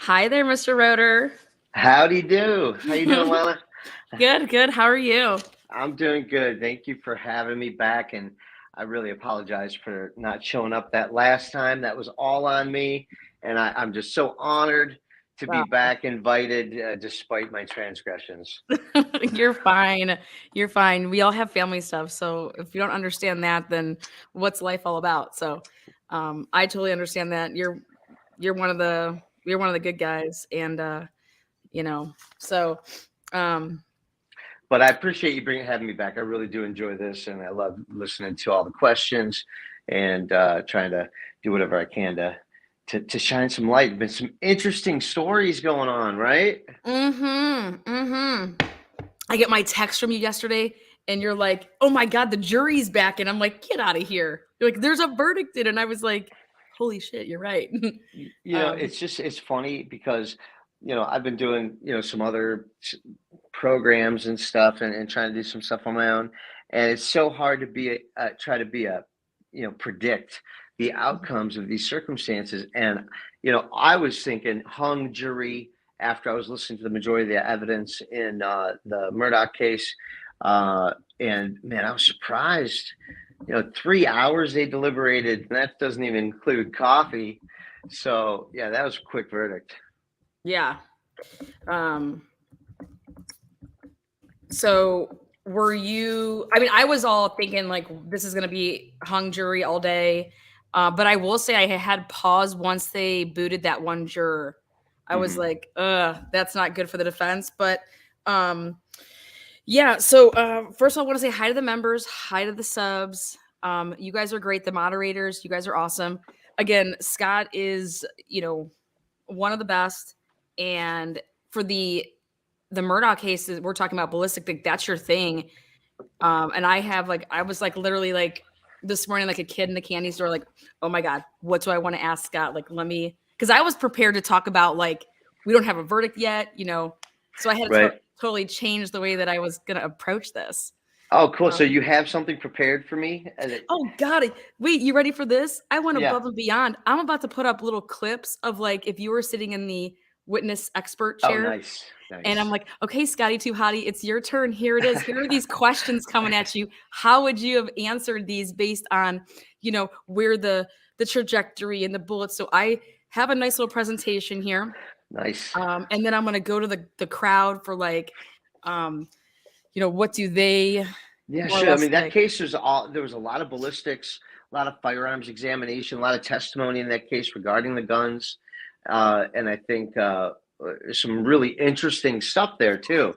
Hi there, Mr. Roder. Howdy do. How you doing, Lana? Good. How are you? I'm doing good. Thank you for having me back, and I really apologize for not showing up that last time. That was all on me, and I'm just so honored to be back invited despite my transgressions. You're fine. You're fine. We all have family stuff, so if you don't understand that, then what's life all about? So, I totally understand that. You're one of the good guys, and so. But I appreciate you having me back. I really do enjoy this, and I love listening to all the questions and trying to do whatever I can to shine some light. Been some interesting stories going on, right? I get my text from you yesterday, and you're like, "Oh my God, the jury's back," and I'm like, "Get out of here!" You're like, "There's a verdict in," and I was like, "Holy shit, you're right." It's funny because I've been doing some other programs and stuff and trying to do some stuff on my own, and it's so hard to try to predict the outcomes of these circumstances. And I was thinking hung jury after I was listening to the majority of the evidence in the Murdoch case, and man, I was surprised. 3 hours they deliberated, and that doesn't even include coffee. So yeah, that was a quick verdict. Yeah. So were you, I mean, I was all thinking like, this is going to be hung jury all day. But I will say I had pause once they booted that one juror. I was like, that's not good for the defense. But yeah. So first of all, I want to say hi to the members, hi to the subs. You guys are great. The moderators, you guys are awesome. Again, Scott is, one of the best. And for the Murdoch cases, we're talking about ballistic, like that's your thing. And I was literally this morning, like a kid in a candy store, like, oh my God, what do I want to ask Scott? Like, because I was prepared to talk about we don't have a verdict yet, so I had to totally change the way that I was going to approach this. Oh, cool. So you have something prepared for me? Oh, got it. Wait, you ready for this? I went above and beyond. I'm about to put up little clips of if you were sitting in the witness expert chair. Oh, nice. And I'm like, okay, Scotty Too Hottie, it's your turn. Here it is. Here are these questions coming at you. How would you have answered these based on, where the trajectory and the bullets? So I have a nice little presentation here. Nice. And then I'm going to go to the crowd for what do they? Yeah, sure. I mean, that case there was a lot of ballistics, a lot of firearms examination, a lot of testimony in that case regarding the guns. And I think some really interesting stuff there too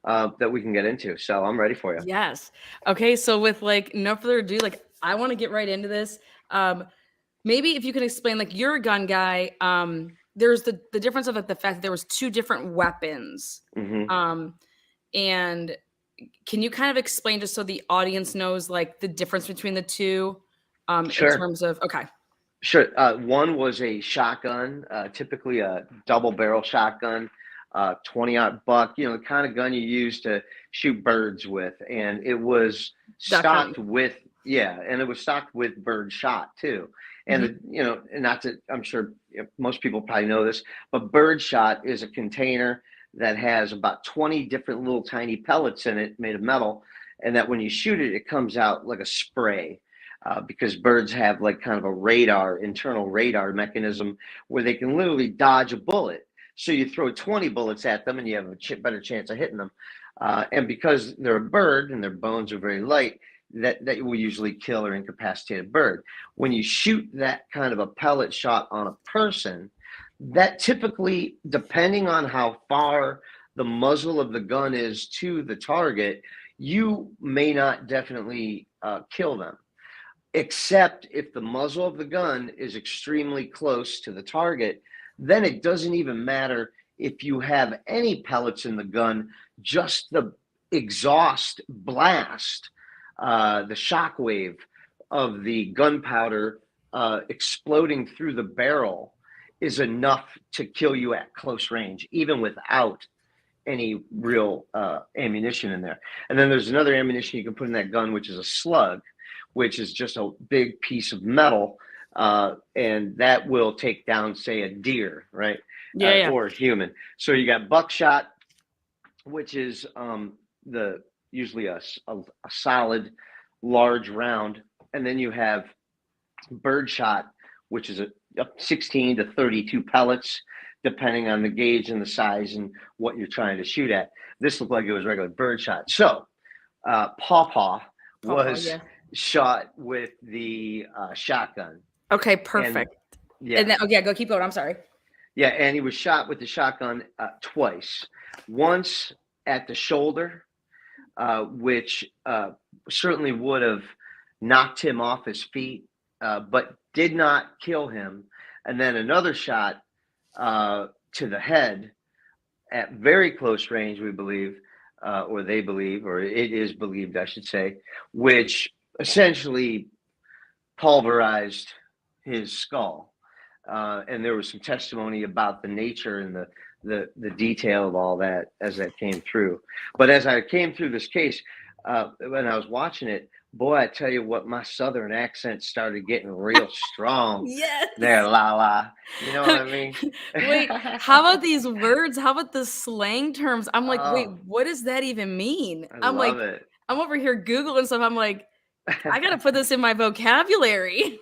that we can get into. So I'm ready for you. Yes. Okay. So with no further ado, I want to get right into this. Maybe if you can explain, you're a gun guy. There's the difference of the fact that there was two different weapons. Mm-hmm. And can you kind of explain just so the audience knows the difference between the two Sure. in terms of, okay. Sure. One was a shotgun, typically a double barrel shotgun, 20-aught buck, the kind of gun you use to shoot birds with. And it was stocked with bird shot too. And, I'm sure most people probably know this, but bird shot is a container that has about 20 different little tiny pellets in it made of metal. And that when you shoot it, it comes out like a spray. Because birds have kind of a internal radar mechanism where they can literally dodge a bullet. So you throw 20 bullets at them and you have a better chance of hitting them. And because they're a bird and their bones are very light, that will usually kill or incapacitate a bird. When you shoot that kind of a pellet shot on a person, that typically, depending on how far the muzzle of the gun is to the target, you may not definitely kill them. Except if the muzzle of the gun is extremely close to the target, then it doesn't even matter if you have any pellets in the gun, just the exhaust blast, the shock wave of the gunpowder exploding through the barrel is enough to kill you at close range, even without any real ammunition in there. And then there's another ammunition you can put in that gun, which is a slug, which is just a big piece of metal and that will take down, say, a deer, right? Yeah. Or a human. So you got buckshot, which is usually a solid, large round, and then you have birdshot, which is a 16 to 32 pellets, depending on the gauge and the size and what you're trying to shoot at. This looked like it was regular birdshot. So Pawpaw was shot with the shotgun. Okay, perfect. And then, go keep going. I'm sorry. Yeah, and he was shot with the shotgun twice. Once at the shoulder, which certainly would have knocked him off his feet, but did not kill him. And then another shot to the head at very close range, we believe, or they believe, or it is believed, I should say, which essentially pulverized his skull. And there was some testimony about the nature and the detail of all that as that came through. But as I came through this case, when I was watching it, boy, I tell you what, my Southern accent started getting real strong. Yes. There, la. You know what I mean? Wait, how about these words? How about the slang terms? I'm like, wait, what does that even mean? I'm love like, it. I'm over here Googling stuff. I'm like, I got to put this in my vocabulary.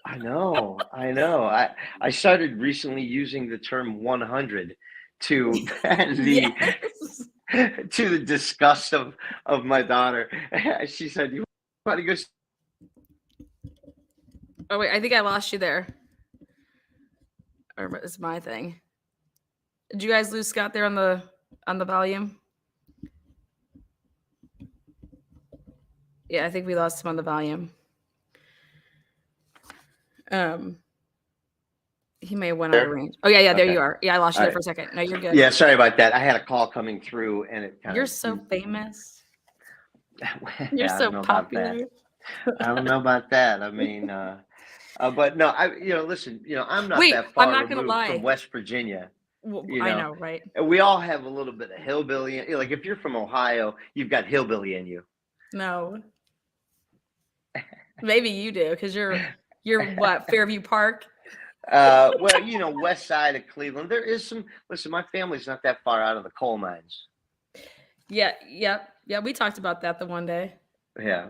I know. I started recently using the term 100 to to the disgust of my daughter. She said, "You want to go?" Oh wait, I think I lost you there. Or it's my thing. Did you guys lose Scott there on the volume? Yeah, I think we lost him on the volume. He may have went out of range. Oh yeah, there you are. Yeah, I lost you there for a second. No, you're good. Yeah, sorry about that. I had a call coming through, and it kind of. You're so famous. You're so popular. I don't know about that. I mean, but no, listen, I'm not that far removed from West Virginia. Well, I know, right? And we all have a little bit of hillbilly. Like if you're from Ohio, you've got hillbilly in you. No. Maybe you do, because you're what, Fairview Park? Well, west side of Cleveland. There is some. Listen, my family's not that far out of the coal mines. Yeah. We talked about that the one day. Yeah.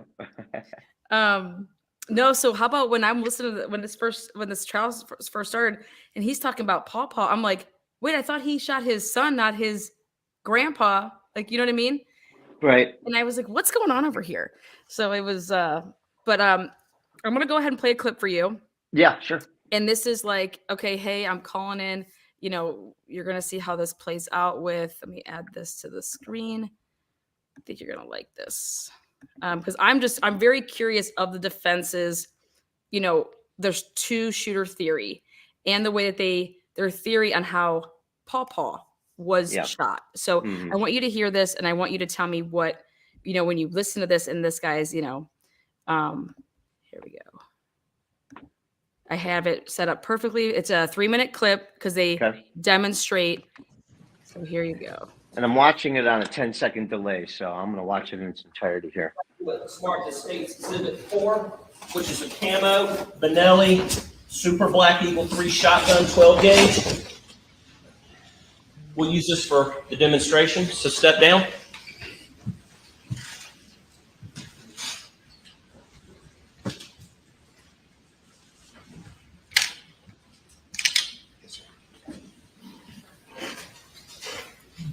No. So how about when I'm listening to when this trial first started, and he's talking about Pawpaw, I'm like, wait, I thought he shot his son, not his grandpa. Like, you know what I mean? Right. And I was like, what's going on over here? So it was. But I'm gonna go ahead and play a clip for you. Yeah, sure. And this is like, okay, hey, I'm calling in, you're going to see how this plays out with, let me add this to the screen. I think you're going to like this. Because I'm very curious of the defense's, there's two shooter theory and the way that their theory on how Pawpaw was shot. So I want you to hear this, and I want you to tell me what, when you listen to this and this guy's, here we go. I have it set up perfectly. It's a 3-minute clip because they demonstrate. So here you go. And I'm watching it on a 10-second delay, so I'm going to watch it in its entirety here. Smart Estates Exhibit 4, which is a camo Benelli Super Black Eagle 3 shotgun 12 gauge. We'll use this for the demonstration. So step down.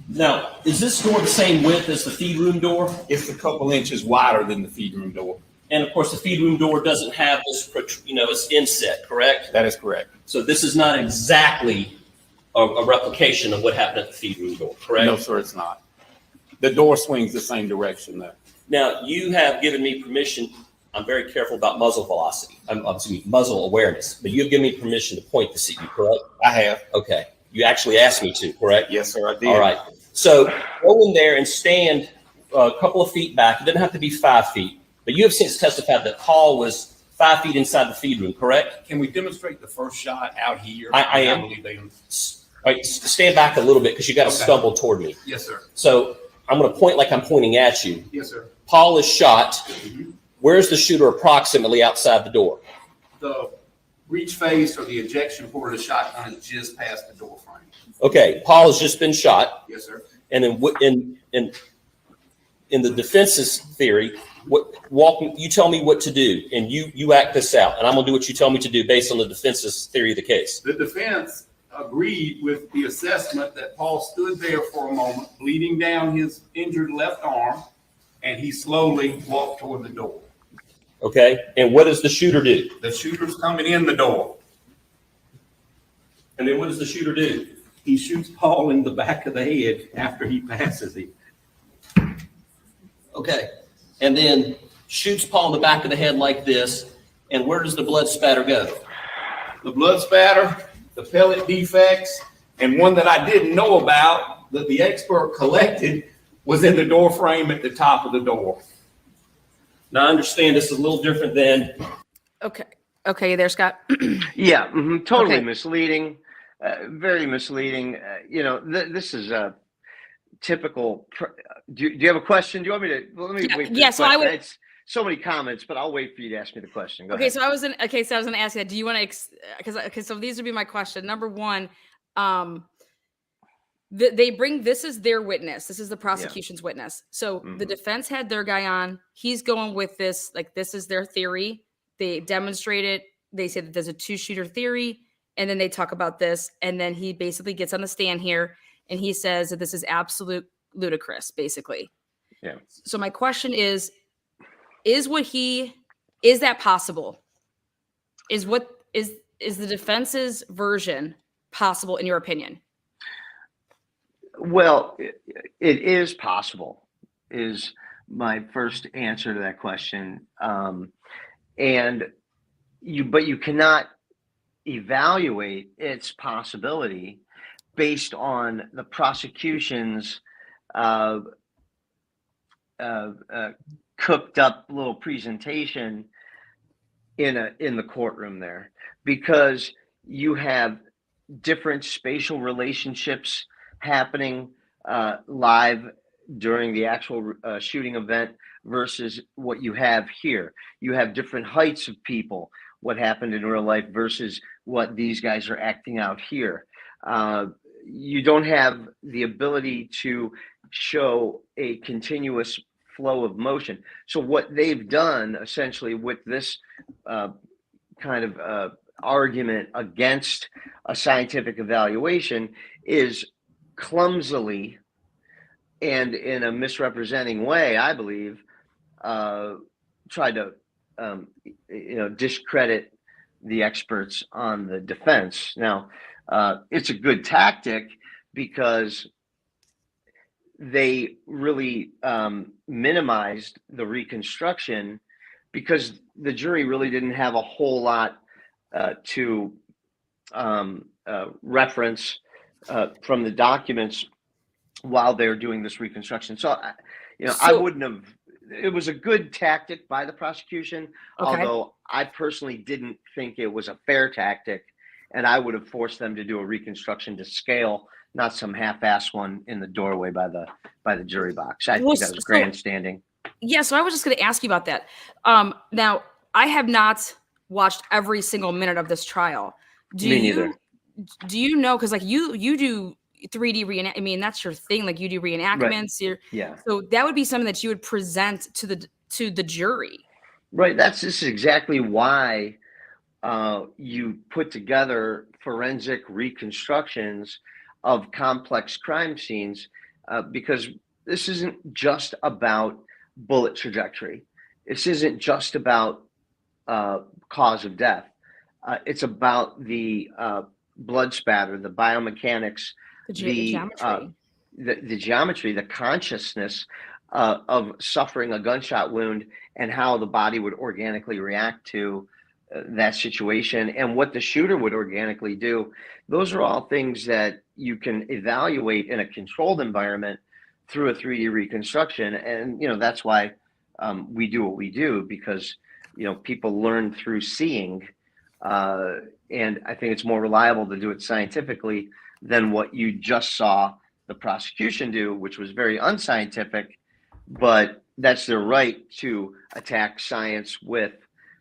Now, is this door the same width as the feed room door? It's a couple inches wider than the feed room door. And of course, the feed room door doesn't have this, it's inset, correct? That is correct. So this is not exactly a replication of what happened at the feed room door, correct? No, sir, it's not. The door swings the same direction, though. Now, you have given me permission. I'm very careful about muzzle velocity. Muzzle awareness. But you have given me permission to point this at you, correct? I have. Okay. You actually asked me to, correct? Yes, sir, I did. All right. So go in there and stand a couple of feet back. It doesn't have to be 5 feet. But you have since testified that Paul was 5 feet inside the feed room, correct? Can we demonstrate the first shot out here? I am. Believe they am. Right, stand back a little bit because you got to stumble toward me. Yes, sir. So I'm going to point like I'm pointing at you. Yes, sir. Paul is shot. Where's the shooter approximately outside the door? The breach face or the ejection port of the shotgun is just past the door frame. Okay, Paul has just been shot, Yes, sir. and in the defense's theory, you tell me what to do, and you act this out, and I'm gonna do what you tell me to do based on the defense's theory of the case. The defense agreed with the assessment that Paul stood there for a moment, bleeding down his injured left arm, and he slowly walked toward the door. Okay, and what does the shooter do? The shooter's coming in the door. And then what does the shooter do? He shoots Paul in the back of the head after he passes him. Okay, and then shoots Paul in the back of the head like this, and where does the blood spatter go? The blood spatter, the pellet defects, and one that I didn't know about that the expert collected was in the door frame at the top of the door. Now I understand this is a little different than. Okay, you there, Scott? Yeah, totally Okay. misleading, very misleading. This is a typical. Do you have a question? Do you want me to? Well, let me wait. For yeah, the so I question. would- It's so many comments, but I'll wait for you to ask me the question. Go Okay, ahead. so I was going to ask you that. Do you want to, so these would be my question. Number one, they bring, this is their witness. This is the prosecution's witness. So the defense had their guy on. He's going with this, like, this is their theory. They demonstrate it. They say that there's a 2-shooter theory. And then they talk about this. And then he basically gets on the stand here and he says that this is absolute ludicrous, basically. Yeah. So my question is that possible? Is the defense's version possible in your opinion? Well, it is possible, is my first answer to that question. But you cannot evaluate its possibility based on the prosecution's cooked up little presentation in the courtroom there, because you have different spatial relationships happening live during the actual shooting event versus what you have here. You have different heights of people, what happened in real life versus what these guys are acting out here. You don't have the ability to show a continuous flow of motion. So what they've done essentially with this kind of argument against a scientific evaluation is clumsily and in a misrepresenting way, I believe, try to discredit the experts on the defense. Now, it's a good tactic because they really minimized the reconstruction, because the jury really didn't have a whole lot to reference from the documents while they're doing this reconstruction. So, I wouldn't have. It was a good tactic by the prosecution, although I personally didn't think it was a fair tactic, and I would have forced them to do a reconstruction to scale, not some half-ass one in the doorway by the jury box. I think that was grandstanding. Yeah, so I was just going to ask you about that. Now, I have not watched every single minute of this trial. Me neither. Do you know? Because like you do 3D reenact. I mean, that's your thing. Like you do reenactments. Right. Yeah. So that would be something that you would present to the jury. Right. This is exactly why you put together forensic reconstructions of complex crime scenes, because this isn't just about bullet trajectory. This isn't just about cause of death. It's about the blood spatter, the biomechanics, the geometry, the consciousness of suffering a gunshot wound, and how the body would organically react to that situation, and what the shooter would organically do. Those are all things that you can evaluate in a controlled environment through a 3D reconstruction. And, that's why we do what we do, because, people learn through seeing. And I think it's more reliable to do it scientifically than what you just saw the prosecution do, which was very unscientific, but that's their right to attack science with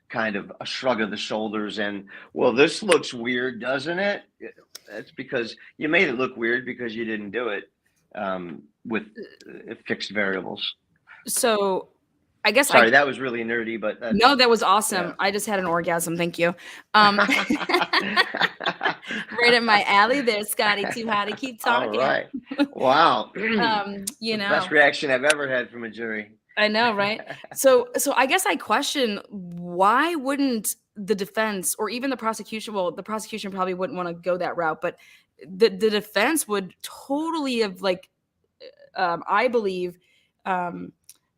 kind of a shrug of the shoulders and, well, this looks weird, doesn't it? That's because you made it look weird because you didn't do it with fixed variables. So I guess Sorry, that was really nerdy, but no, that was awesome. Yeah. I just had an orgasm. Thank you. Right at my alley there, Scotty. Too high to keep talking. All right. Wow. You know, Best reaction I've ever had from a jury. I know, right? So I guess I question, why wouldn't the defense or even the prosecution, well, the prosecution probably wouldn't want to go that route, but the defense would totally have, like, I believe,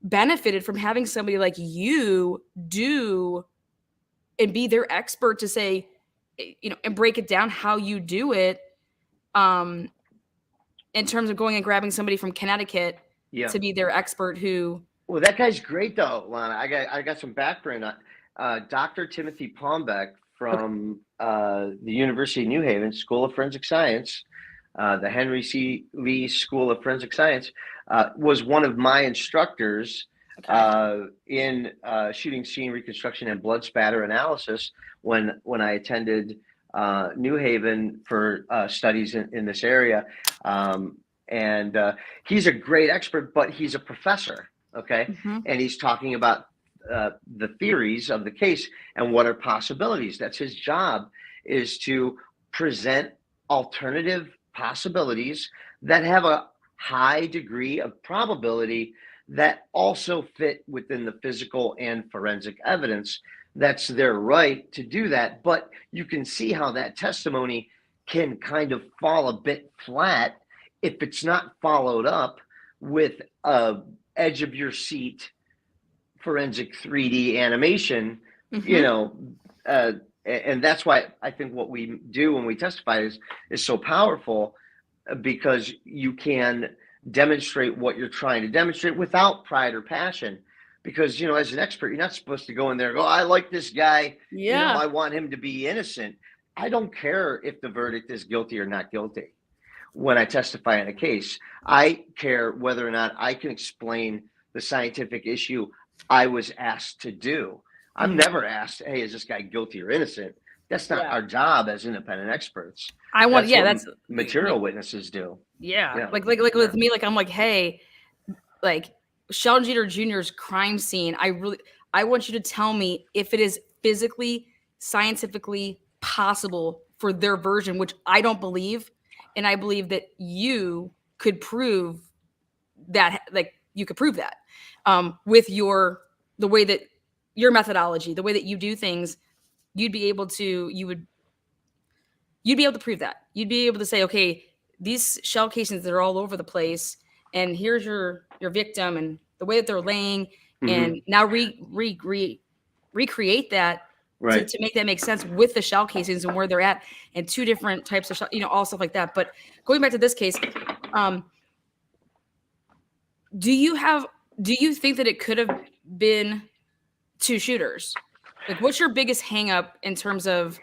benefited from having somebody like you do and be their expert to say, you know, and break it down how you do it, in terms of going and grabbing somebody from Connecticut to be their expert who. Well, that guy's great though, Lana. I got some background on Dr. Timothy Palmbeck from the University of New Haven School of Forensic Science, the Henry C. Lee School of Forensic Science, was one of my instructors in shooting scene reconstruction and blood spatter analysis when I attended New Haven for studies in this area. And he's a great expert, but he's a professor. Okay. And he's talking about the theories of the case and what are possibilities. That's his job, is to present alternative possibilities that have a high degree of probability that also fit within the physical and forensic evidence. That's their right to do that. But you can see how that testimony can kind of fall a bit flat if it's not followed up with a edge of your seat forensic 3D animation, you know, and that's why I think what we do when we testify is so powerful, because you can demonstrate what you're trying to demonstrate without pride or passion. Because, you know, as an expert, you're not supposed to go in there and go, I like this guy. You know, I want him to be innocent. I don't care if the verdict is guilty or not guilty. When I testify in a case, I care whether or not I can explain the scientific issue I was asked to do. I'm never asked, hey, is this guy guilty or innocent? That's not our job as independent experts. That's material witnesses do. Like with me, like I'm like, hey, like Sheldon Jeter Jr.'s crime scene, I want you to tell me if it is physically, scientifically possible for their version, which I don't believe. And I believe that you could prove that, like you could prove that with the way that your methodology, the way that you do things, you'd be able to prove that. You'd be able to say, okay, these shell casings that are all over the place, and here's your victim and the way that they're laying, and now recreate that. Right. To make that make sense with the shell casings and where they're at, and two different types of shell, you know, all stuff like that. But going back to this case, do you think that it could have been two shooters? Like, what's your biggest hang up in terms of,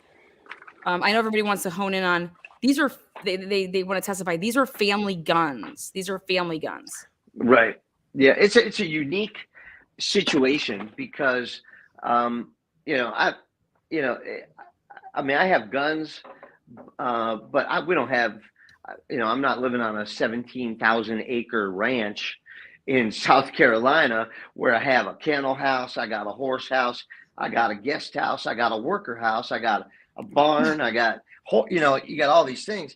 I know everybody wants to hone in on, these are, they want to testify, these are family guns. These are family guns. Right. Yeah. It's a unique situation because, you know, I have guns, but we don't have, you know, I'm not living on a 17,000 acre ranch in South Carolina where I have a kennel house, I got a horse house, I got a guest house, I got a worker house, I got a barn, I got, you know, you got all these things.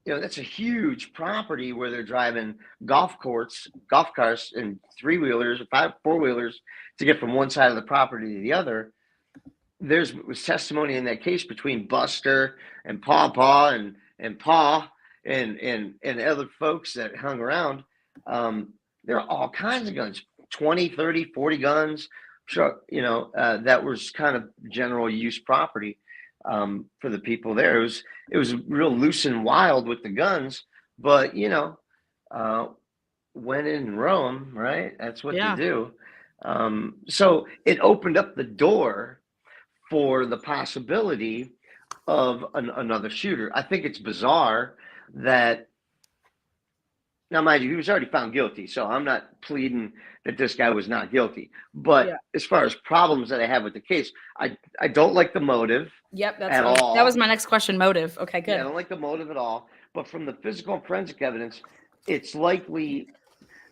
You know, that's a huge property where they're driving golf cars and 3-wheelers, 4-wheelers to get from one side of the property to the other. There was testimony in that case between Buster and Paw and Paw and other folks that hung around. There are all kinds of guns, 20, 30, 40 guns. Sure, you know, that was kind of general use property for the people there. It was real loose and wild with the guns, but you know, when in Rome, right? That's what they do. So it opened up the door for the possibility of another shooter. I think it's bizarre that Now, mind you, he was already found guilty, so I'm not pleading that this guy was not guilty. But Yeah. as far as problems that I have with the case, I don't like the motive. Yep, At all. that was my next question. Motive. Okay, good. Yeah, I don't like the motive at all. But from the physical and forensic evidence, it's likely.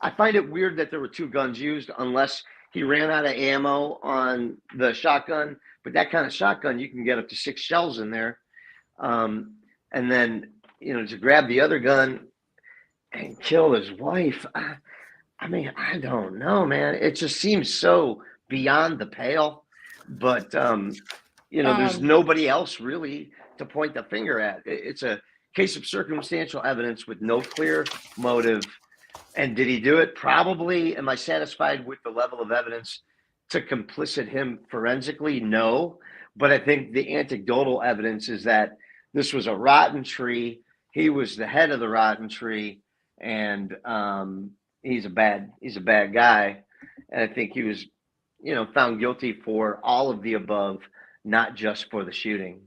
I find it weird that there were 2 guns used, unless he ran out of ammo on the shotgun. But that kind of shotgun, you can get up to 6 shells in there. And then, to grab the other gun and kill his wife. I mean, I don't know, man. It just seems so beyond the pale. But, there's nobody else really to point the finger at. It's a case of circumstantial evidence with no clear motive. And did he do it? Probably. Am I satisfied with the level of evidence to complicit him forensically? No. But I think the anecdotal evidence is that this was a rotten tree. He was the head of the rotten tree, and he's a bad guy. And I think he was, found guilty for all of the above, not just for the shooting.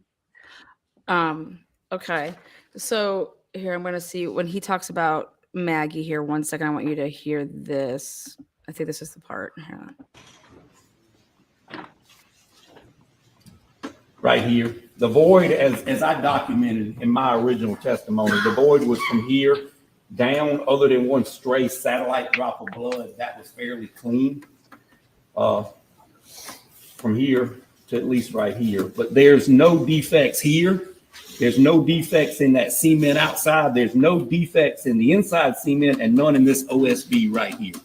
Okay. So here I'm going to see when he talks about Maggie here. 1 second. I want you to hear this. I think this is the part. Here. Right here, the void, as I documented in my original testimony, the void was from here down, other than one stray satellite drop of blood. That was fairly clean. From here to at least right here, but there's no defects here. There's no defects in that cement outside. There's no defects in the inside cement, and none in this OSB right here.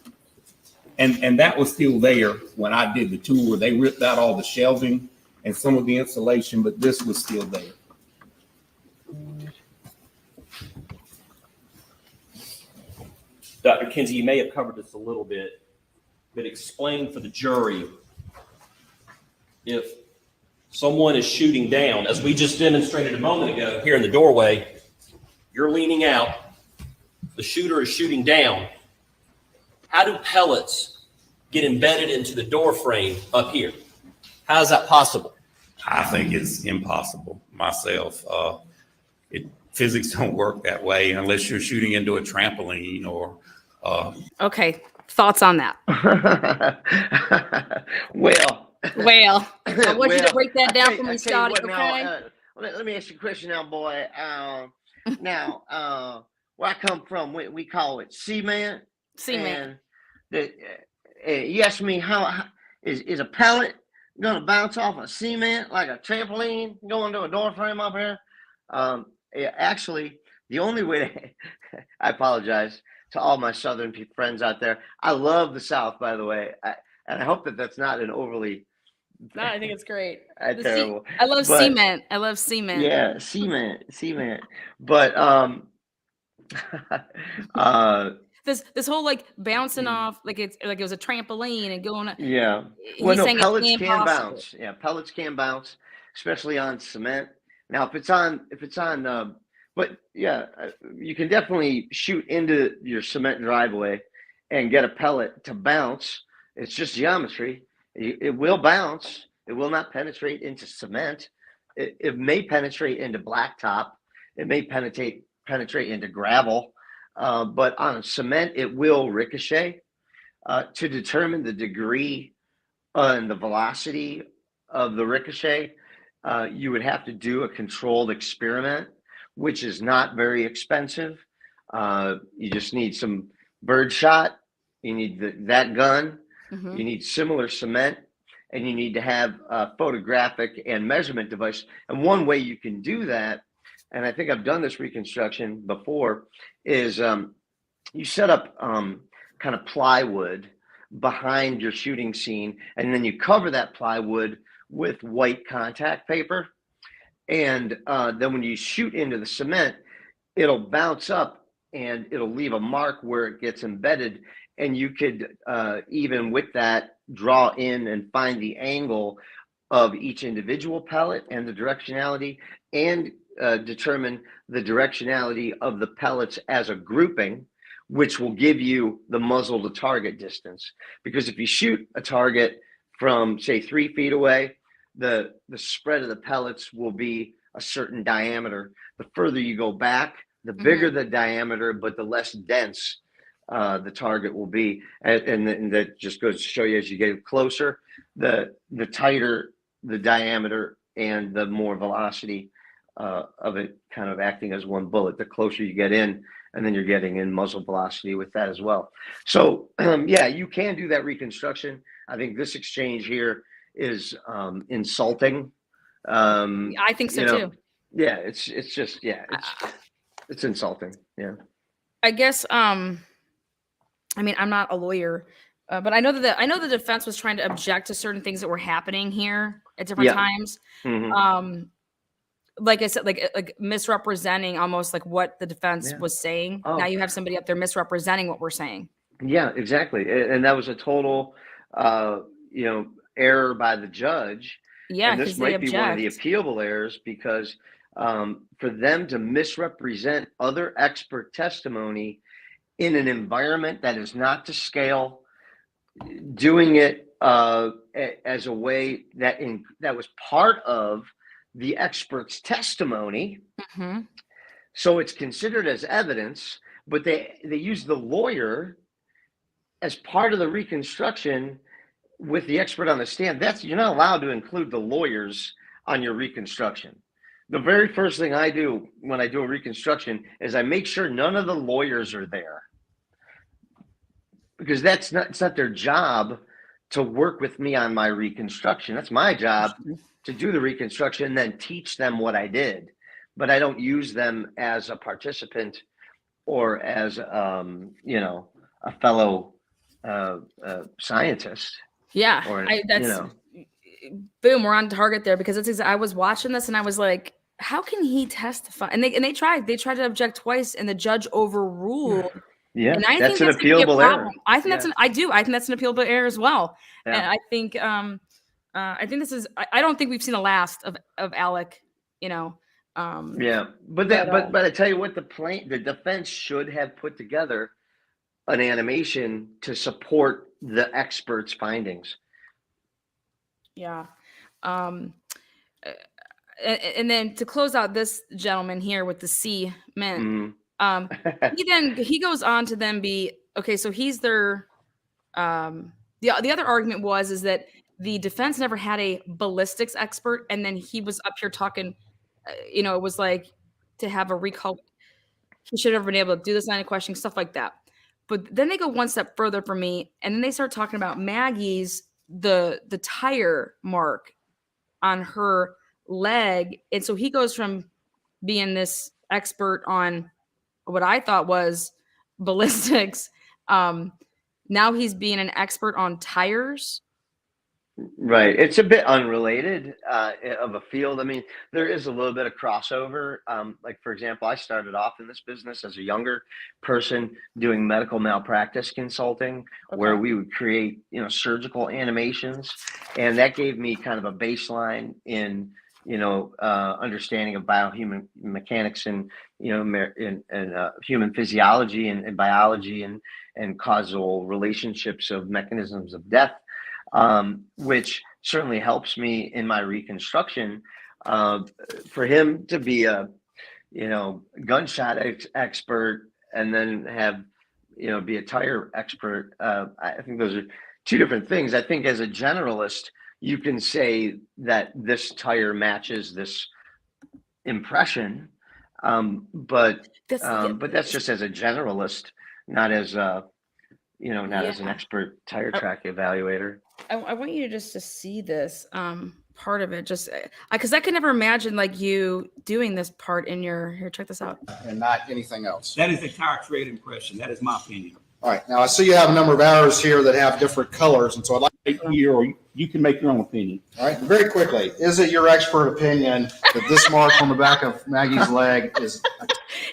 And that was still there when I did the tour. They ripped out all the shelving and some of the insulation, but this was still there. Dr. Kinsey, you may have covered this a little bit, but explain for the jury, if someone is shooting down, as we just demonstrated a moment ago here in the doorway, you're leaning out, the shooter is shooting down. How do pellets get embedded into the door frame up here? How is that possible? I think it's impossible myself. Physics don't work that way unless you're shooting into a trampoline or. Okay. Thoughts on that? Well, I want you to break that down for me, Scotty. Okay. Now, let me ask you a question now, boy. Now, where I come from, we call it cement. Cement. And you asked me how is a pellet going to bounce off of cement like a trampoline going to a door frame up here? Actually, the only way I apologize to all my Southern friends out there. I love the South, by the way. And I hope that that's not an overly. No, I think it's great. Terrible. I love cement. I love cement. Yeah, cement. But this whole like bouncing off, like it was a trampoline and going. Yeah. Well, no, pellets can bounce. Yeah, pellets can bounce, especially on cement. Now, if it's on, but yeah, you can definitely shoot into your cement driveway and get a pellet to bounce. It's just geometry. It will bounce. It will not penetrate into cement. It may penetrate into blacktop. It may penetrate into gravel. But on cement, it will ricochet. To determine the degree and the velocity of the ricochet, you would have to do a controlled experiment, which is not very expensive. You just need some bird shot. You need that gun. Mm-hmm. You need similar cement, and you need to have a photographic and measurement device. And one way you can do that, and I think I've done this reconstruction before, is you set up kind of plywood behind your shooting scene, and then you cover that plywood with white contact paper. And then when you shoot into the cement, it'll bounce up and it'll leave a mark where it gets embedded. And you could even with that draw in and find the angle of each individual pellet and the directionality, and determine the directionality of the pellets as a grouping, which will give you the muzzle to target distance. Because if you shoot a target from, say, 3 feet away, the spread of the pellets will be a certain diameter. The further you go back, The bigger the diameter, but the less dense the target will be. And that just goes to show you, as you get closer, the tighter the diameter and the more velocity of it kind of acting as one bullet, the closer you get in, and then you're getting in muzzle velocity with that as well. So yeah, you can do that reconstruction. I think this exchange here is insulting. I think so too. Yeah, it's just, yeah, it's insulting. Yeah. I guess, I mean, I'm not a lawyer, but I know the defense was trying to object to certain things that were happening here at different times. Mhm. Like I said, like misrepresenting almost like what the defense was saying. Oh. Now you have somebody up there misrepresenting what we're saying. Yeah, exactly. And that was a total, error by the judge. Yeah, And this might be one of the appealable errors, because for them to misrepresent other expert testimony in an environment that is not to scale, doing it as a way that was part of the expert's testimony. Mm-hmm. So it's considered as evidence, but they use the lawyer as part of the reconstruction with the expert on the stand. You're not allowed to include the lawyers on your reconstruction. The very first thing I do when I do a reconstruction is I make sure none of the lawyers are there, because it's not their job to work with me on my reconstruction. That's my job, to do the reconstruction and then teach them what I did. But I don't use them as a participant or as a fellow scientist. Yeah, Or, boom, we're on target there, because I was watching this and I was like, how can he testify? And they tried to object twice, and the judge overruled. Yeah, and I that's think an appealable error. I think I think that's an appealable error as well. Yeah. And I think this is. I don't think we've seen the last of Alec. Yeah, but I tell you what, the defense should have put together an animation to support the expert's findings. Yeah. And then to close out this gentleman here with the C men, he goes on to then be okay. So he's their the other argument is that the defense never had a ballistics expert, and then he was up here talking. It was like to have a recall. He should have been able to do this line of questioning, stuff like that. But then they go one step further for me, and then they start talking about Maggie's the tire mark on her leg. And so he goes from being this expert on what I thought was ballistics. Now he's being an expert on tires. Right. It's a bit unrelated of a field. I mean, there is a little bit of crossover. Like, for example, I started off in this business as a younger person doing medical malpractice consulting, where we would create, surgical animations. And that gave me kind of a baseline in, understanding of biohuman mechanics and, human physiology and biology and causal relationships of mechanisms of death. Which certainly helps me in my reconstruction. For him to be a, gunshot expert and then have, be a tire expert, I think those are two different things. I think as a generalist, you can say that this tire matches this impression, but that's just as a generalist, not as a, as an expert tire track evaluator. I want you to just to see this part of it, just because I could never imagine like you doing this part in your here. Check this out. And not anything else. That is a concrete impression. That is my opinion. All right. Now I see you have a number of arrows here that have different colors, and so I'd like Here, or you can make your own opinion. All right. Very quickly, is it your expert opinion that this mark on the back of Maggie's leg is?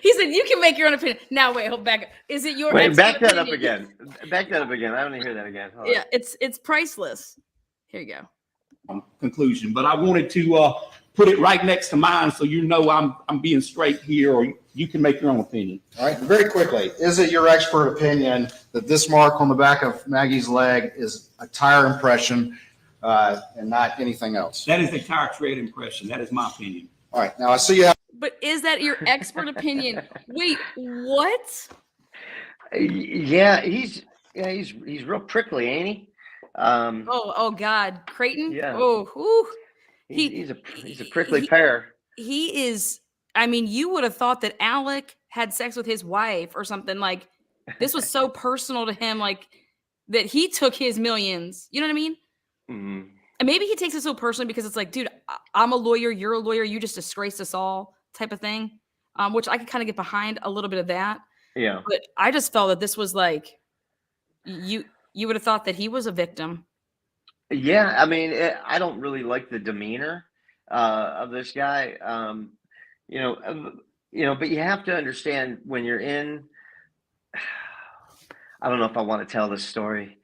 He said you can make your own opinion. Now wait, hold back. Is it your? Wait, back that opinion? up again. Back that up again. I want to hear that again. Hold on. It's priceless. Here you go. Conclusion, but I wanted to put it right next to mine, so I'm being straight here, or you can make your own opinion. All right. Very quickly, is it your expert opinion that this mark on the back of Maggie's leg is a tire impression and not anything else? That is a concrete impression. That is my opinion. All right. Now I see you have. But is that your expert opinion? Wait, what? Yeah, he's real prickly, ain't he? Oh God, Creighton. Yeah. Oh, whew. He's a prickly pear. He is. I mean, you would have thought that Alec had sex with his wife or something. Like this was so personal to him, like that he took his millions. You know what I mean? Mhm. And maybe he takes it so personally because it's like, dude, I'm a lawyer, you're a lawyer, you just disgraced us all, type of thing. Which I could kind of get behind a little bit of that. Yeah. But I just felt that this was like you would have thought that he was a victim. Yeah, I mean, I don't really like the demeanor of this guy. But you have to understand when you're in. I don't know if I want to tell this story.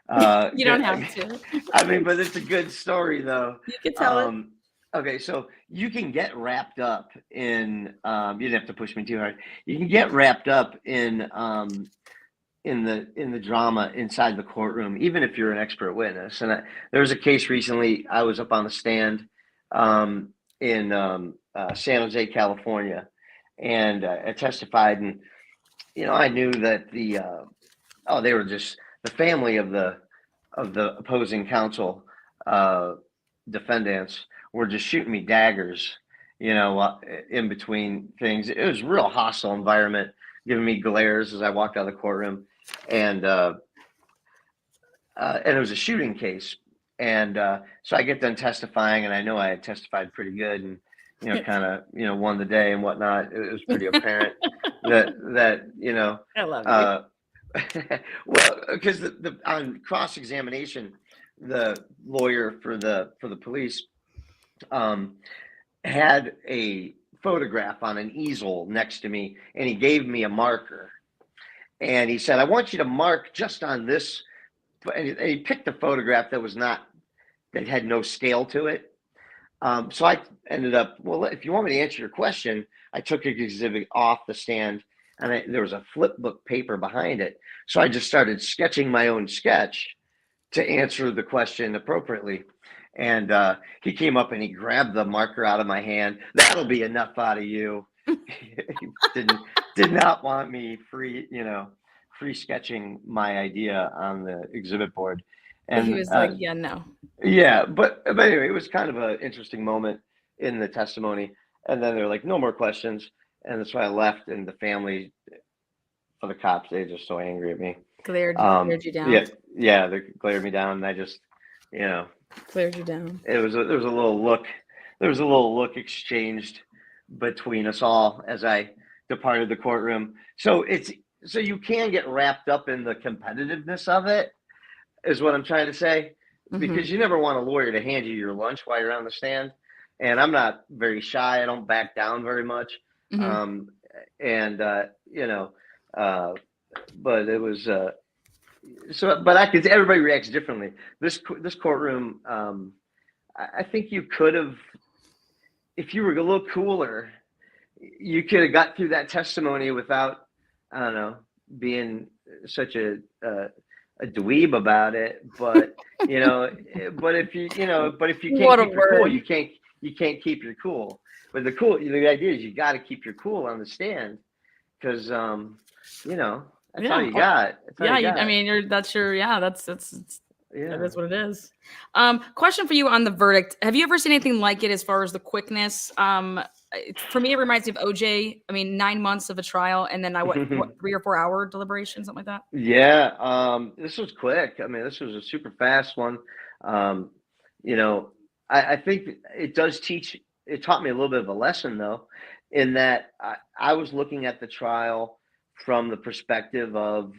You don't have to. I mean, but it's a good story though. You can tell it. Okay, so you can get wrapped up in. You didn't have to push me too hard. You can get wrapped up in the drama inside the courtroom, even if you're an expert witness. And there was a case recently. I was up on the stand in San Jose, California, and I testified. And I knew that they were just the family of the opposing counsel defendants were just shooting me daggers, in between things. It was a real hostile environment, giving me glares as I walked out of the courtroom, and it was a shooting case, and so I get done testifying, and I know I had testified pretty good, and kind of won the day and whatnot. It was pretty apparent that I love it. well, because on cross-examination, the lawyer for the police had a photograph on an easel next to me, and he gave me a marker, and he said, "I want you to mark just on this," and he picked a photograph that had no scale to it. So I ended up, well, if you want me to answer your question, I took an exhibit off the stand, and there was a flip book paper behind it. So I just started sketching my own sketch to answer the question appropriately. And he came up and he grabbed the marker out of my hand. "That'll be enough out of you." He did not want me free sketching my idea on the exhibit board. And he was like, yeah, no. Yeah, but anyway, it was kind of an interesting moment in the testimony. And then they're like, "No more questions." And that's why I left. And the family of the cops, they're just so angry at me. Glared you down. Yeah, they glared me down, and I just, Glared you down. there was a little look. There was a little look exchanged between us all as I departed the courtroom. So you can get wrapped up in the competitiveness of it, is what I'm trying to say, because you never want a lawyer to hand you your lunch while you're on the stand. And I'm not very shy. I don't back down very much. But it was but I could. Everybody reacts differently. This courtroom, I think you could have, if you were a little cooler, you could have got through that testimony without, I don't know, being such a dweeb about it. But but if you can't keep your cool, you can't keep your cool. But the idea is you got to keep your cool on the stand, because that's all you got. I mean, that's that is what it is. Question for you on the verdict. Have you ever seen anything like it as far as the quickness? For me, it reminds me of OJ. I mean, 9 months of a trial, and then what 3 or 4 hour deliberation, something like that? Yeah. This was quick. I mean, this was a super fast one. I think it taught me a little bit of a lesson, though, in that I was looking at the trial from the perspective of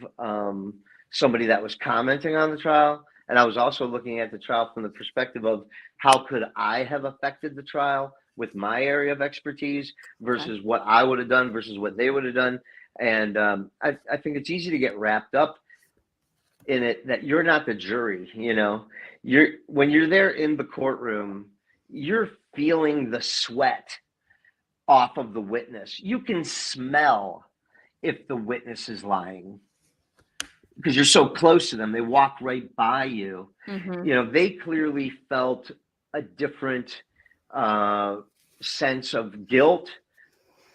somebody that was commenting on the trial. And I was also looking at the trial from the perspective of how could I have affected the trial with my area of expertise versus what I would have done versus what they would have done. And I think it's easy to get wrapped up in it that you're not the jury. When you're there in the courtroom, you're feeling the sweat off of the witness. You can smell if the witness is lying because you're so close to them. They walk right by you. They clearly felt a different sense of guilt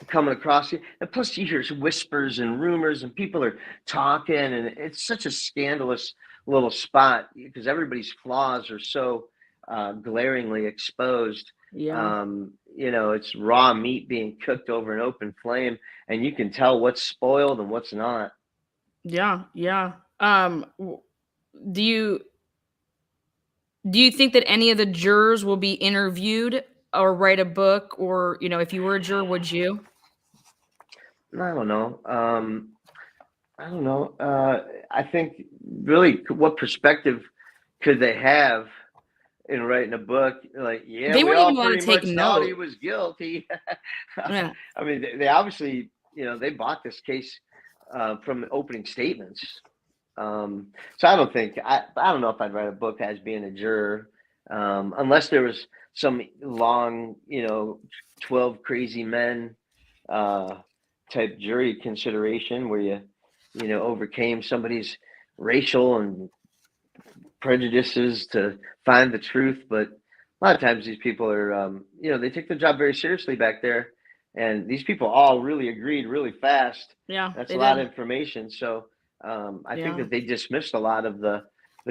coming across you. And plus you hear whispers and rumors and people are talking, and it's such a scandalous little spot because everybody's flaws are so glaringly exposed. Yeah. It's raw meat being cooked over an open flame, and you can tell what's spoiled and what's not. Yeah. Yeah. Do you think that any of the jurors will be interviewed or write a book, or, if you were a juror, would you? I don't know. I think really what perspective could they have in writing a book? Like, yeah, They we wouldn't all even wanna pretty take much thought he note. was guilty. Yeah. I mean, they obviously, they bought this case from opening statements. So I don't know if I'd write a book as being a juror, unless there was some long, 12 crazy men type jury consideration where you overcame somebody's racial and prejudices to find the truth. But a lot of times these people are, they take their job very seriously back there, and these people all really agreed really fast. Yeah. That's they a lot did. of information. So I think Yeah. that they dismissed a lot of the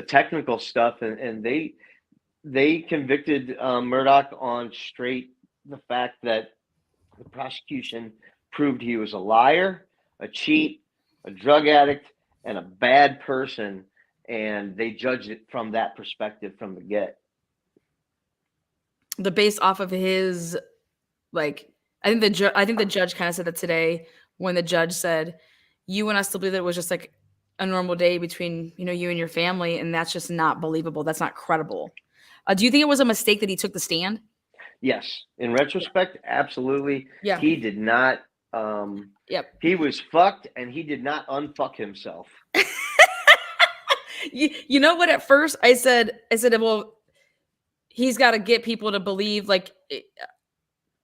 technical stuff, and they convicted Murdoch on straight the fact that the prosecution proved he was a liar, a cheat, a drug addict, and a bad person, and they judged it from that perspective from the get. Based off of his, like, I think the judge kind of said that today when the judge said, "You want us to believe that it was just like a normal day between you and your family," and that's just not believable. That's not credible. Do you think it was a mistake that he took the stand? Yes, in retrospect, absolutely. Yeah. He did not. Yep. He was fucked, and he did not unfuck himself. You know what? At first, I said, well, he's got to get people to believe. Like,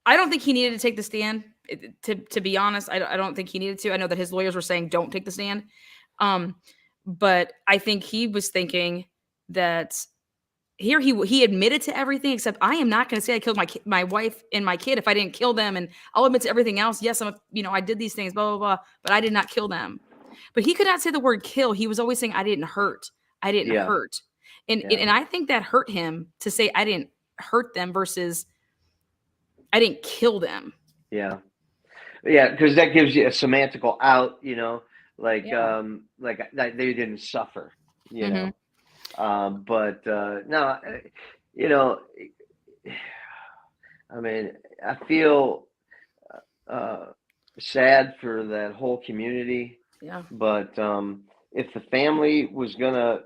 I don't think he needed to take the stand. To be honest, I don't think he needed to. I know that his lawyers were saying don't take the stand, but I think he was thinking that here he admitted to everything except I am not going to say I killed my wife and my kid if I didn't kill them, and I'll admit to everything else. Yes, I did these things, blah blah blah, but I did not kill them. But he could not say the word kill. He was always saying I didn't hurt. I didn't Yeah. hurt. And Yeah. and I think that hurt him to say I didn't hurt them versus I didn't kill them. Yeah, because that gives you a semantical out, like Yeah. like that they didn't suffer, Mhm. but no, I mean, I feel sad for that whole community, Yeah. but if the family was gonna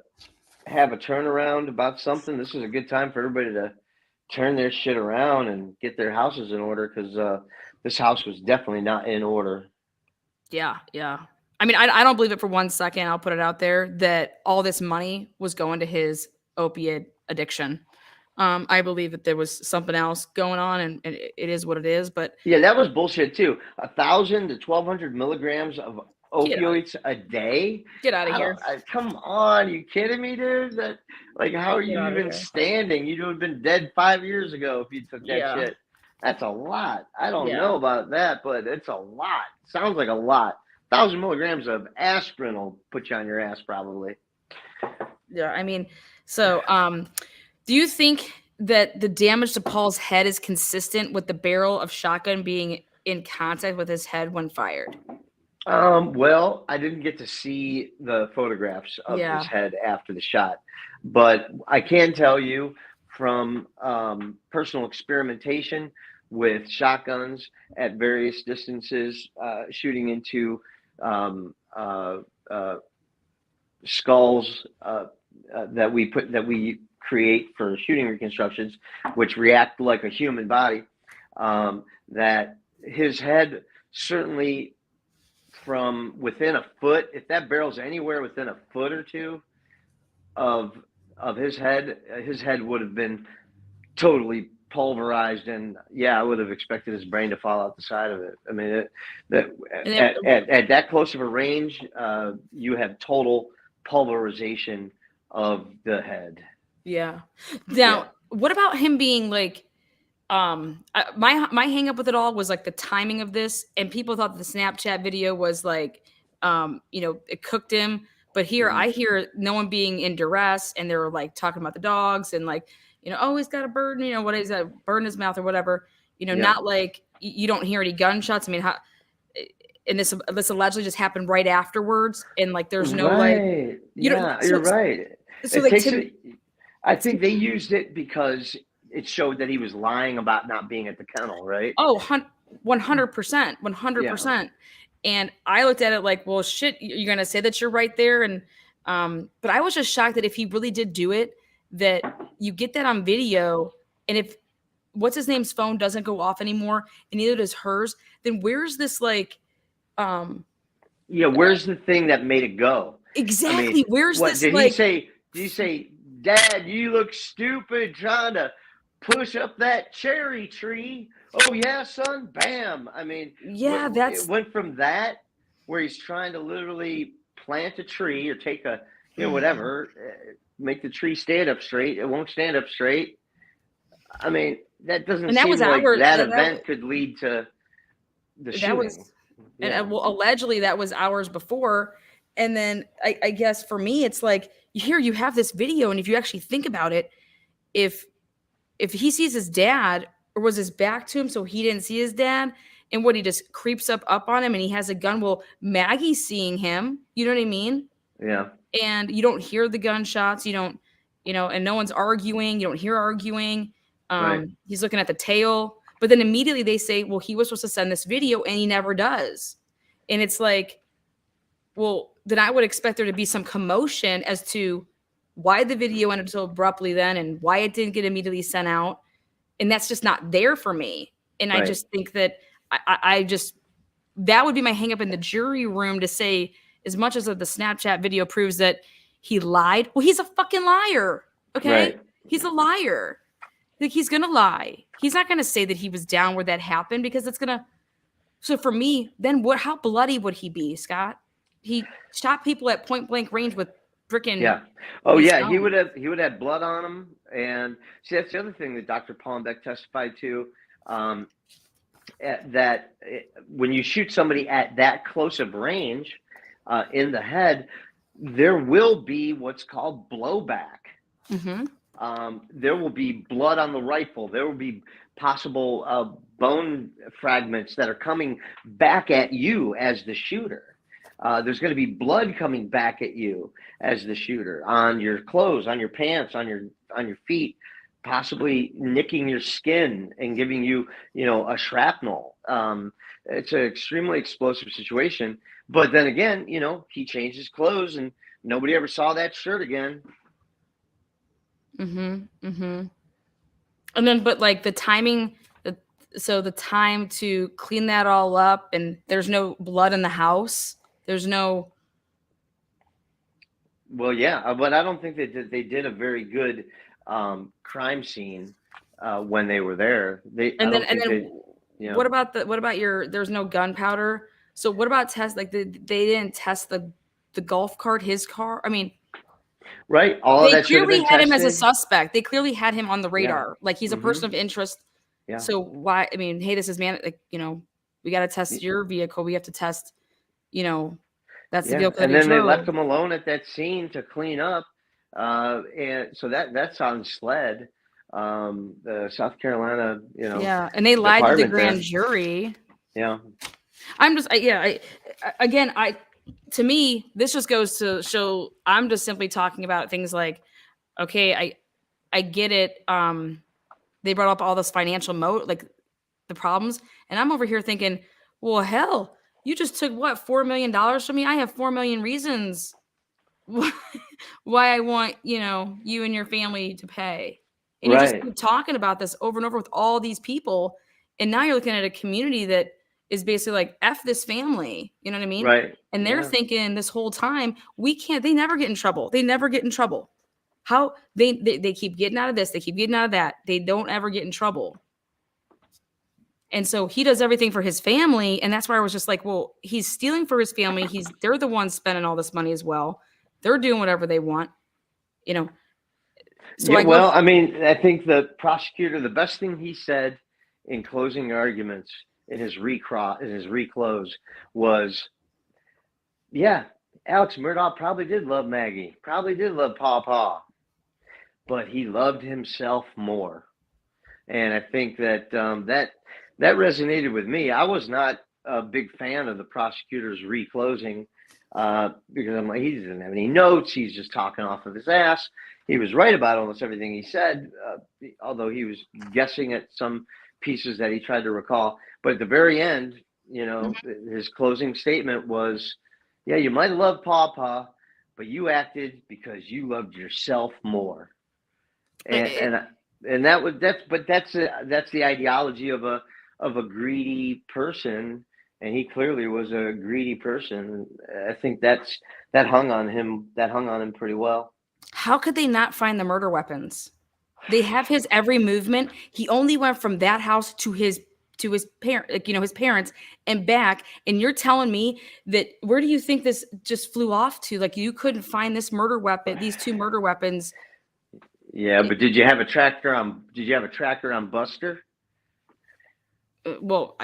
have a turnaround about something, this is a good time for everybody to turn their shit around and get their houses in order, because this house was definitely not in order. Yeah. Yeah. I mean, I don't believe it for 1 second. I'll put it out there that all this money was going to his opiate addiction. I believe that there was something else going on, and it is what it is. But Yeah, that was bullshit too. 1,000 to 1,200 milligrams of opioids a day. get out of here. Come on, you kidding me, dude? How are Get you outta even here. standing? You'd have been dead 5 years ago if you took that Yeah. shit. That's a lot. I don't Yeah. know about that, but it's a lot. Sounds like a lot. 1,000 milligrams of aspirin will put you on your ass probably. Yeah. I mean, so do you think that the damage to Paul's head is consistent with the barrel of shotgun being in contact with his head when fired? Well, I didn't get to see the photographs of Yeah. his head after the shot, but I can tell you from personal experimentation with shotguns at various distances, shooting into skulls that we create for shooting reconstructions, which react like a human body, that his head certainly from within a foot, if that barrel's anywhere within a foot or two of his head would have been totally pulverized, and I would have expected his brain to fall out the side of it. I mean, at that close of a range, you have total pulverization of the head. Yeah. Now, what about him being like My hang up with it all was like the timing of this, and people thought the Snapchat video was like, it cooked him. But here Mhm. I hear no one being in duress, and they were like talking about the dogs and like, oh, he's got a bird, what is that, bird in his mouth or whatever. Yeah. Not like you don't hear any gunshots. I mean, how? And this allegedly just happened right afterwards, and like there's no like, Right. you know, Yeah, so- you're right. so It like takes to, it, I think they used it because it showed that he was lying about not being at the kennel, right? oh, 100%, 100%. And I looked at it like, well, shit, you're gonna say that you're right there, and but I was just shocked that if he really did do it, that you get that on video, and if what's his name's phone doesn't go off anymore, and neither does hers, then where's this like, Yeah, where's the thing that made it go? exactly? Where's What this did like? he say? Did he say, "Dad, you look stupid trying to push up that cherry tree"? Oh yeah, son. Bam. I mean, Yeah, that's it went from that where he's trying to literally plant a tree or take a, whatever, make the tree stand up straight. It won't stand up straight. I mean, that doesn't And that seem was like our- that that- event could lead to the shooting. that was, Yeah. and well, allegedly that was hours before. And then I guess for me, it's like here you have this video, and if you actually think about it, if he sees his dad, or was his back to him so he didn't see his dad, and what he just creeps up on him, and he has a gun. Well, Maggie's seeing him. You know what I mean? Yeah. And you don't hear the gunshots. You don't, and no one's arguing. You don't hear arguing. Right. He's looking at the tail. But then immediately they say, well, he was supposed to send this video, and he never does. And it's like, well, then I would expect there to be some commotion as to why the video ended so abruptly then, and why it didn't get immediately sent out. And that's just not there for me. And I Right. just think that I just, that would be my hang up in the jury room to say, as much as the Snapchat video proves that he lied, well, he's a fucking liar. Okay. Right. He's a liar. Like, he's going to lie. He's not going to say that he was down where that happened, because it's going to, so for me, then how bloody would he be, Scott? He shot people at point blank range with freaking. Yeah. Oh He's yeah. He gone. would have blood on him. And see, that's the other thing that Dr. Palmbeck testified to. When you shoot somebody at that close of range in the head, there will be what's called blowback. Mhm. There will be blood on the rifle. There will be possible bone fragments that are coming back at you as the shooter. There's going to be blood coming back at you as the shooter, on your clothes, on your pants, on your feet, possibly nicking your skin and giving you, a shrapnel. It's an extremely explosive situation. But then again, he changed his clothes and nobody ever saw that shirt again. Mm-hmm. Mm-hmm. And then, but like the timing, so the time to clean that all up, and there's no blood in the house. There's no. Well, yeah, but I don't think they did a very good crime scene when they were there. What about your? There's no gunpowder. So what about test? Like they didn't test the golf cart, his car. I mean, right. All they that should have clearly been had him as a tested. suspect. They clearly had him on the radar. Like he's a Mhm. person of interest. Yeah. So why? I mean, hey, this is we got to test your vehicle. We have to test. That's the Yeah. vehicle. that And he then they drove. left him alone at that scene to clean up. And so that's on SLED, the South Carolina, Yeah, and they lied to the department grand there. jury. Yeah. I'm just, to me, this just goes to show I'm just simply talking about things like, okay, I get it. They brought up all this financial like the problems, and I'm over here thinking, well, hell, you just took what, $4 million from me? I have 4 million reasons why I want, you and your family to pay. And you just Right. keep talking about this over and over with all these people. And now you're looking at a community that is basically like, F this family. You know what I mean? Right. And they're Yeah. thinking this whole time, they never get in trouble. They never get in trouble. How they keep getting out of this. They keep getting out of that. They don't ever get in trouble. And so he does everything for his family. And that's why I was just like, well, he's stealing for his family. They're the ones spending all this money as well. They're doing whatever they want, So Yeah, I go, well, I mean, I think the prosecutor, the best thing he said in closing arguments in his reclose was, yeah, Alex Murdaugh probably did love Maggie, probably did love Paw, but he loved himself more. And I think that that resonated with me. I was not a big fan of the prosecutor's reclosing because I'm like, he doesn't have any notes. He's just talking off of his ass. He was right about almost everything he said, although he was guessing at some pieces that he tried to recall. But at the very end, his closing statement was, yeah, you might have loved Paw, but you acted because you loved yourself more. And that's the ideology of a greedy person, and he clearly was a greedy person. I think that hung on him pretty well. how could they not find the murder weapons? They have his every movement. He only went from that house to his parent, his parents and back. And you're telling me that, where do you think this just flew off to? Like, you couldn't find this murder weapon, these two murder weapons. Yeah, but did you have a tracker on Buster? Well,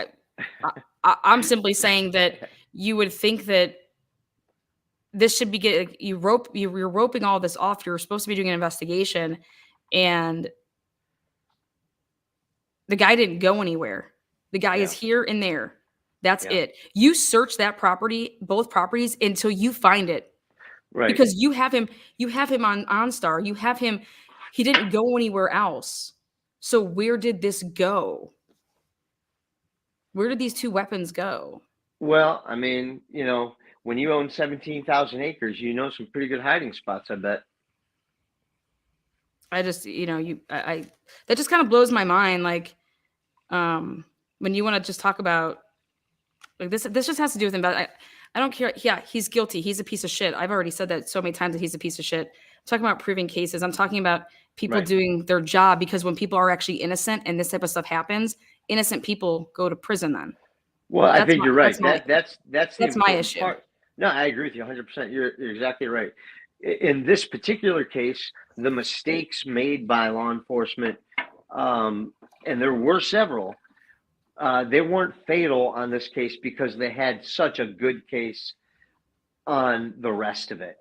I'm simply saying that you would think that this should be you're roping all this off. You're supposed to be doing an investigation, and the guy didn't go anywhere. The guy is here and there. That's it. You search that property, both properties, until you find it. Right. Because you have him on OnStar. You have him. He didn't go anywhere else. So where did this go? Where did these two weapons go? Well, I mean, when you own 17,000 acres, some pretty good hiding spots, I bet. I just, that just kind of blows my mind. Like, when you want to just talk about, like, this just has to do with him. But I don't care. Yeah, he's guilty. He's a piece of shit. I've already said that so many times, that he's a piece of shit. I'm talking about proving cases. I'm talking about people doing their job, because when people are actually innocent and this type of stuff happens, innocent people go to prison then. Well, I think you're right. That's my issue. Part. No, I agree with you 100%. You're exactly right. In this particular case, the mistakes made by law enforcement, and there were several, they weren't fatal on this case because they had such a good case on the rest of it.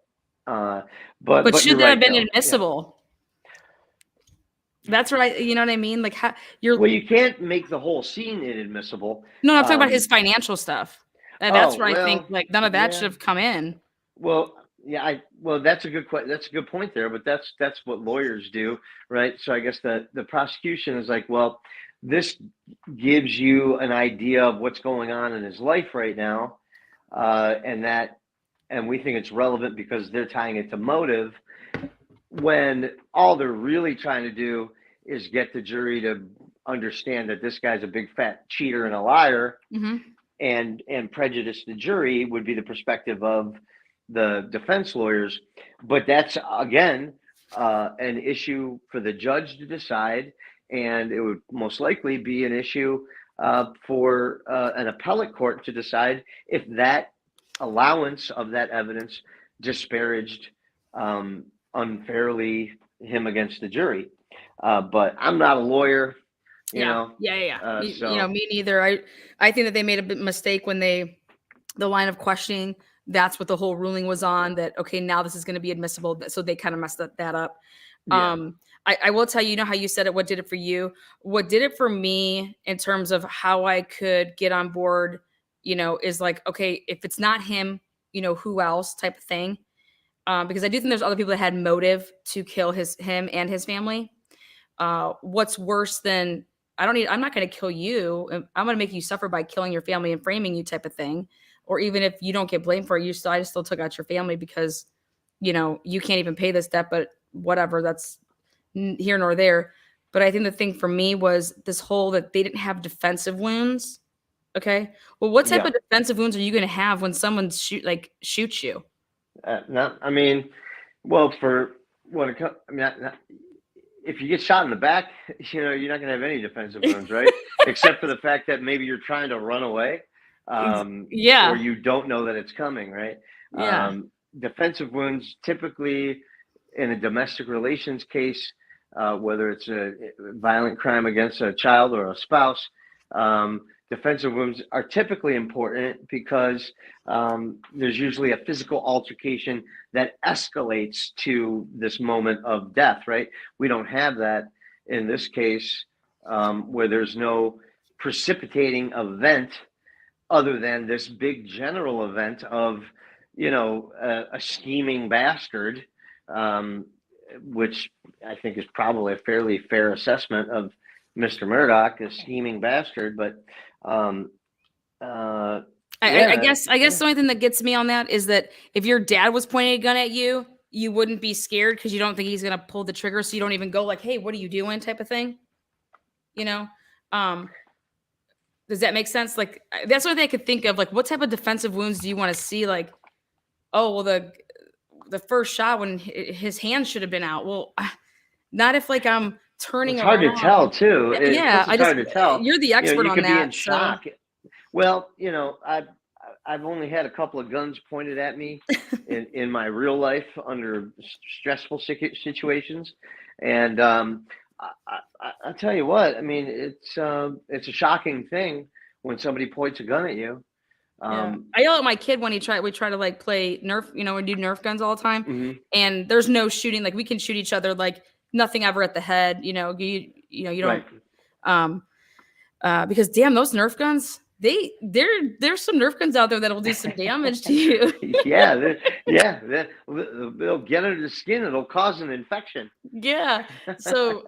But should that have been admissible? That's right. You know what I mean? Like, well, you can't make the whole scene inadmissible. No, I'm talking about his financial stuff. That's where I think, like, none of that should have come in. Well, yeah, that's a good point there, but that's what lawyers do, right? So I guess the prosecution is like, well, this gives you an idea of what's going on in his life right now, and we think it's relevant because they're tying it to motive, when all they're really trying to do is get the jury to understand that this guy's a big fat cheater and a liar, and prejudice the jury would be the perspective of the defense lawyers. But that's, again, an issue for the judge to decide, and it would most likely be an issue for an appellate court to decide if that allowance of that evidence disparaged unfairly him against the jury. But I'm not a lawyer, you know. So, me neither. I think that they made a big mistake when the line of questioning, that's what the whole ruling was on, that, okay, now this is going to be admissible. So they kind of messed that up. Yeah. I will tell you, how you said it, what did it for you? What did it for me in terms of how I could get on board, is like, okay, if it's not him, who else, type of thing. Because I do think there's other people that had motive to kill him and his family. What's worse than, I'm not going to kill you. I'm going to make you suffer by killing your family and framing you, type of thing. Or even if you don't get blamed for it, I just still took out your family because, you can't even pay this debt, but whatever, that's here nor there. But I think the thing for me was this whole, that they didn't have defensive wounds. Okay. Well, what type of defensive wounds are you going to have when someone shoots you? If you get shot in the back, you're not going to have any defensive wounds, right? Except for the fact that maybe you're trying to run away, or you don't know that it's coming, right? Yeah. Defensive wounds typically, in a domestic relations case, whether it's a violent crime against a child or a spouse, defensive wounds are typically important because there's usually a physical altercation that escalates to this moment of death, right? We don't have that in this case, where there's no precipitating event other than this big general event of, a scheming bastard, which I think is probably a fairly fair assessment of Mr. Murdoch, a scheming bastard. But I guess the only thing that gets me on that is that if your dad was pointing a gun at you, you wouldn't be scared because you don't think he's gonna pull the trigger, so you don't even go like, "Hey, what are you doing?" type of thing. Does that make sense? Like, that's the only thing I could think of. Like, what type of defensive wounds do you want to see? Like, oh, well, the first shot when his hand should have been out. Well, not if like I'm turning. It's hard to tell too. It's hard to tell. You're the expert you on could that. be in shock. Well, I've only had a couple of guns pointed at me in my real life under stressful situations, and I'll tell you what. I mean, it's a shocking thing when somebody points a gun at you. I yell at my kid when we try to like play Nerf, we do Nerf guns all the time, Mm-hmm. and there's no shooting. Like, we can shoot each other, like nothing ever at the head. You don't. Right. Because damn, those Nerf guns, there's some Nerf guns out there that'll do some damage to you. They'll get under the skin. It'll cause an infection. Yeah. So,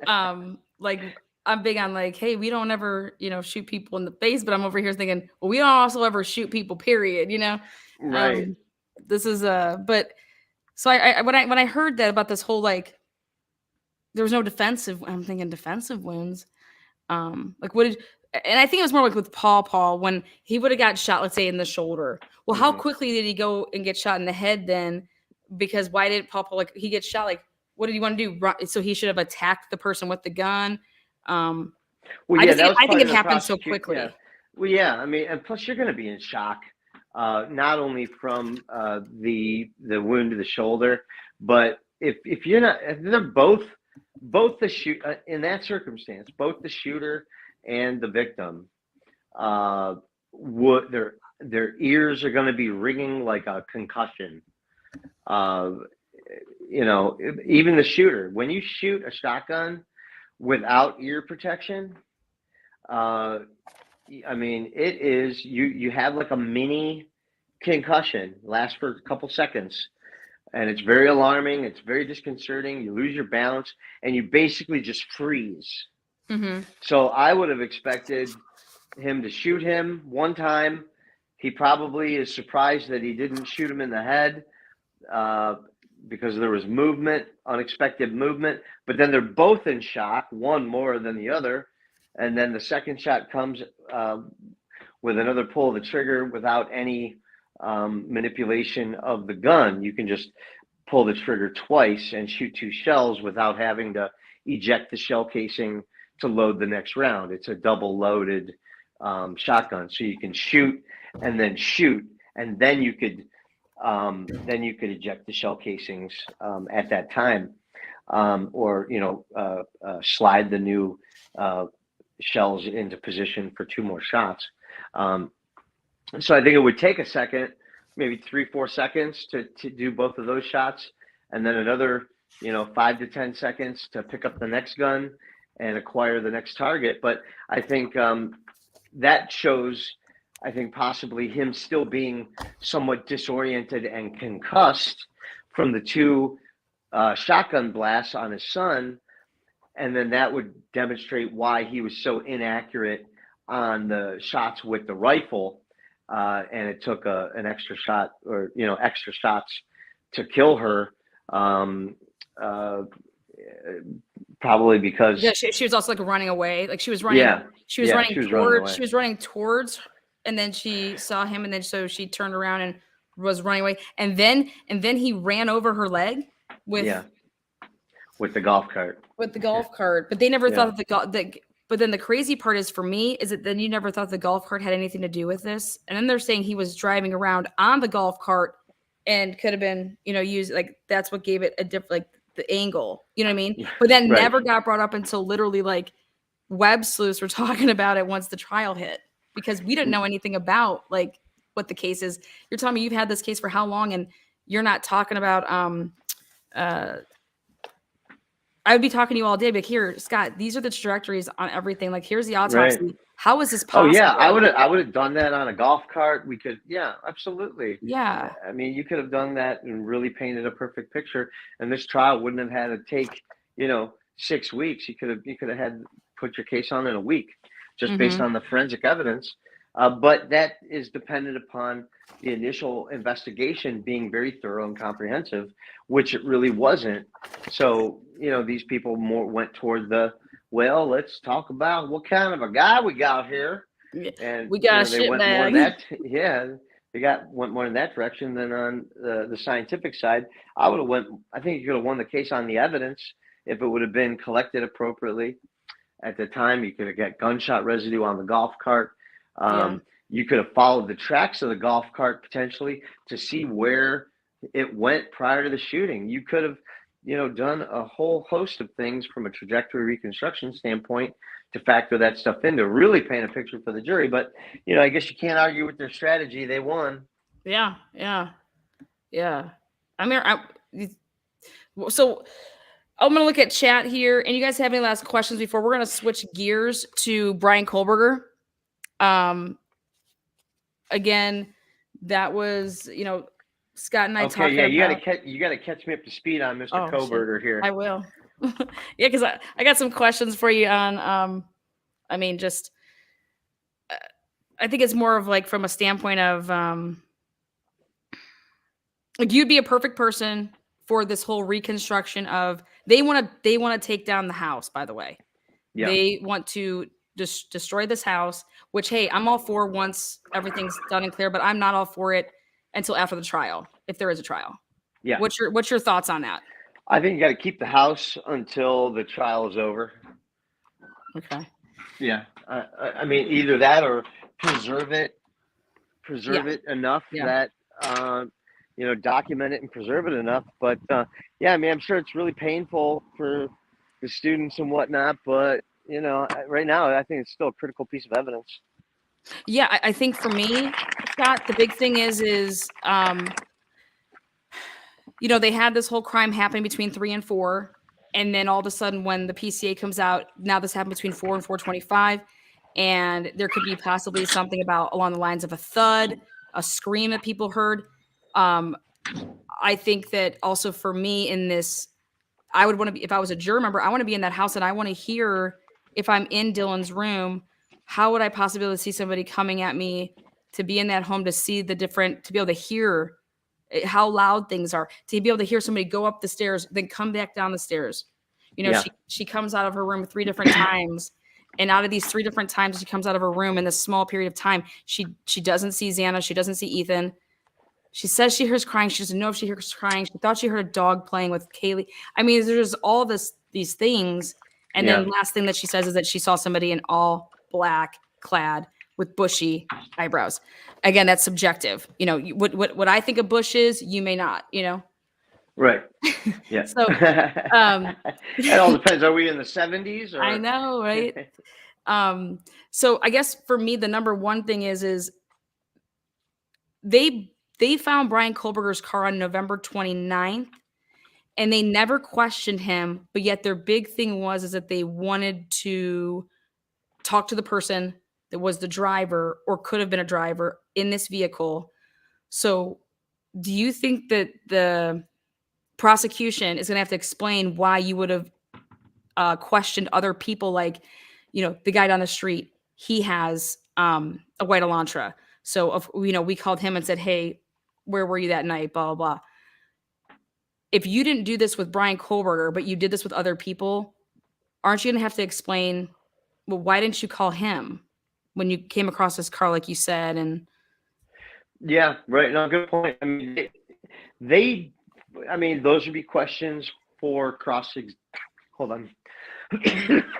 like, I'm big on like, hey, we don't ever, shoot people in the face, but I'm over here thinking, well, we don't also ever shoot people, period. Right. This is but so when I heard that about this whole, like, there was no defensive, I'm thinking defensive wounds. Like, and I think it was more like with Paul when he would have got shot, let's say in the shoulder. Well, how quickly did he go and get shot in the head then? Because why did Paul, like, he gets shot? Like, what did he want to do? So he should have attacked the person with the gun. I think it happened so quickly. Yeah. Well, yeah. I mean, and plus you're going to be in shock, not only from the wound to the shoulder, but if they're both the in that circumstance, both the shooter and the victim, their ears are going to be ringing like a concussion. Even the shooter, when you shoot a shotgun without ear protection, I mean, it is, you have like a mini concussion, lasts for a couple seconds, and it's very alarming. It's very disconcerting. You lose your balance and you basically just freeze. Mm-hmm. So I would have expected him to shoot him one time. He probably is surprised that he didn't shoot him in the head, because there was movement, unexpected movement, but then they're both in shock, one more than the other. And then the second shot comes with another pull of the trigger without any manipulation of the gun. You can just pull the trigger twice and shoot 2 shells without having to eject the shell casing to load the next round. It's a double loaded shotgun. So you can shoot, and then you could eject the shell casings at that time, or slide the new shells into position for 2 more shots. So I think it would take a second, maybe 3-4 seconds to do both of those shots, and then another 5 to 10 seconds to pick up the next gun and acquire the next target. But I think that shows, I think, possibly him still being somewhat disoriented and concussed from the 2 shotgun blasts on his son. And then that would demonstrate why he was so inaccurate on the shots with the rifle. And it took an extra shot, or, extra shots to kill her. Probably because she was also like running away. Like, she was running. Yeah. She was running towards, and then she saw him, and then so she turned around and was running away. And then he ran over her leg with the golf cart. With the golf cart, but they never thought that But then the crazy part is, for me, is that then you never thought the golf cart had anything to do with this. And then they're saying he was driving around on the golf cart and could have been, used, like, that's what gave it a different, like, the angle. You know what I mean? Yeah, But that right. never got brought up until literally like web sleuths were talking about it once the trial hit, because we didn't know anything about like what the case is. You're telling me you've had this case for how long, and you're not talking about I would be talking to you all day, but here, Scott, these are the trajectories on everything. Like, here's the autopsy. Right. How is this Oh possible? yeah, I would have done that on a golf cart. We could, yeah, absolutely. Yeah. I mean, you could have done that and really painted a perfect picture, and this trial wouldn't have had to take, 6 weeks. You could have had put your case on in a week, just based on the forensic evidence. But that is dependent upon the initial investigation being very thorough and comprehensive, which it really wasn't. So, these people more went toward well, let's talk about what kind of a guy we got here. And we got a they shit went bag. more in that, yeah, went more in that direction than on the scientific side. I think you could have won the case on the evidence if it would have been collected appropriately. At the time, you could have got gunshot residue on the golf cart. You could have followed the tracks of the golf cart potentially to see where it went prior to the shooting. You could have, done a whole host of things from a trajectory reconstruction standpoint to factor that stuff in to really paint a picture for the jury. But, I guess you can't argue with their strategy. They won. Yeah. I mean, so I'm going to look at chat here, and you guys have any last questions before we're going to switch gears to Brian Kohberger. Again, that was, Scott and I talking yeah, you about. you gotta catch me up to speed on Mr. Oh, Kohberger here. I will. Yeah, because I got some questions for you on, I mean, just, I think it's more of like from a standpoint of, like you'd be a perfect person for this whole reconstruction of, they want to take down the house, by the way. Yeah. They want to destroy this house, which, hey, I'm all for once everything's done and clear, but I'm not all for it until after the trial, if there is a trial. Yeah. What's your thoughts on that? I think you got to keep the house until the trial is over. Okay. Yeah. I mean, either that or preserve it enough that, document it and preserve it enough. But yeah, I mean, I'm sure it's really painful for the students and whatnot, but right now, I think it's still a critical piece of evidence. Yeah, I think for me, Scott, the big thing is they had this whole crime happening between 3 and 4, and then all of a sudden, when the PCA comes out, now this happened between 4 and 4:25, and there could be possibly something about along the lines of a thud, a scream that people heard. I think that also for me in this, I would want to be, if I was a juror member, I want to be in that house and I want to hear, if I'm in Dylan's room, how would I possibly see somebody coming at me, to be in that home, to see to be able to hear how loud things are, to be able to hear somebody go up the stairs, then come back down the stairs. She comes out of her room 3 different times. And out of these 3 different times she comes out of her room in this small period of time, she doesn't see Xana. She doesn't see Ethan. She says she hears crying. She doesn't know if she hears crying. She thought she heard a dog playing with Kaylee. I mean, there's all these things. And then last thing that she says is that she saw somebody in all black clad with bushy eyebrows. Again, that's subjective. What I think a bush is, you may not, Right. Yeah. So it all depends. Are we in the 70s? Or? I know, right? So I guess for me, the number one thing is they found Brian Kohberger's car on November 29th, and they never questioned him, but yet their big thing was that they wanted to talk to the person that was the driver or could have been a driver in this vehicle. So do you think that the prosecution is going to have to explain why you would have questioned other people, like, the guy down the street, he has a white Elantra. So, we called him and said, hey, where were you that night? Blah, blah, blah. If you didn't do this with Brian Kohberger, but you did this with other people, aren't you going to have to explain, well, why didn't you call him when you came across this car, like you said? And yeah, right. No, good point. I mean, those would be questions for hold on.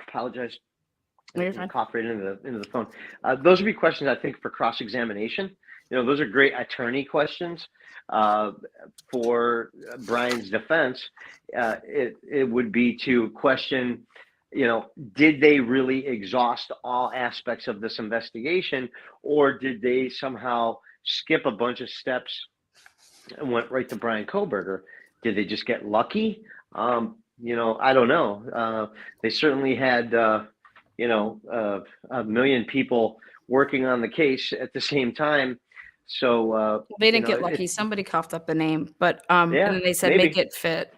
Apologize. No, you're fine. Cough right into the phone. Those would be questions, I think, for cross-examination. Those are great attorney questions. For Brian's defense, it would be to question, did they really exhaust all aspects of this investigation, or did they somehow skip a bunch of steps and went right to Brian Kohberger? Did they just get lucky? I don't know. They certainly had, a million people working on the case at the same time. So They didn't get lucky. Somebody coughed up a name, but and Yeah, then they said maybe. make it fit.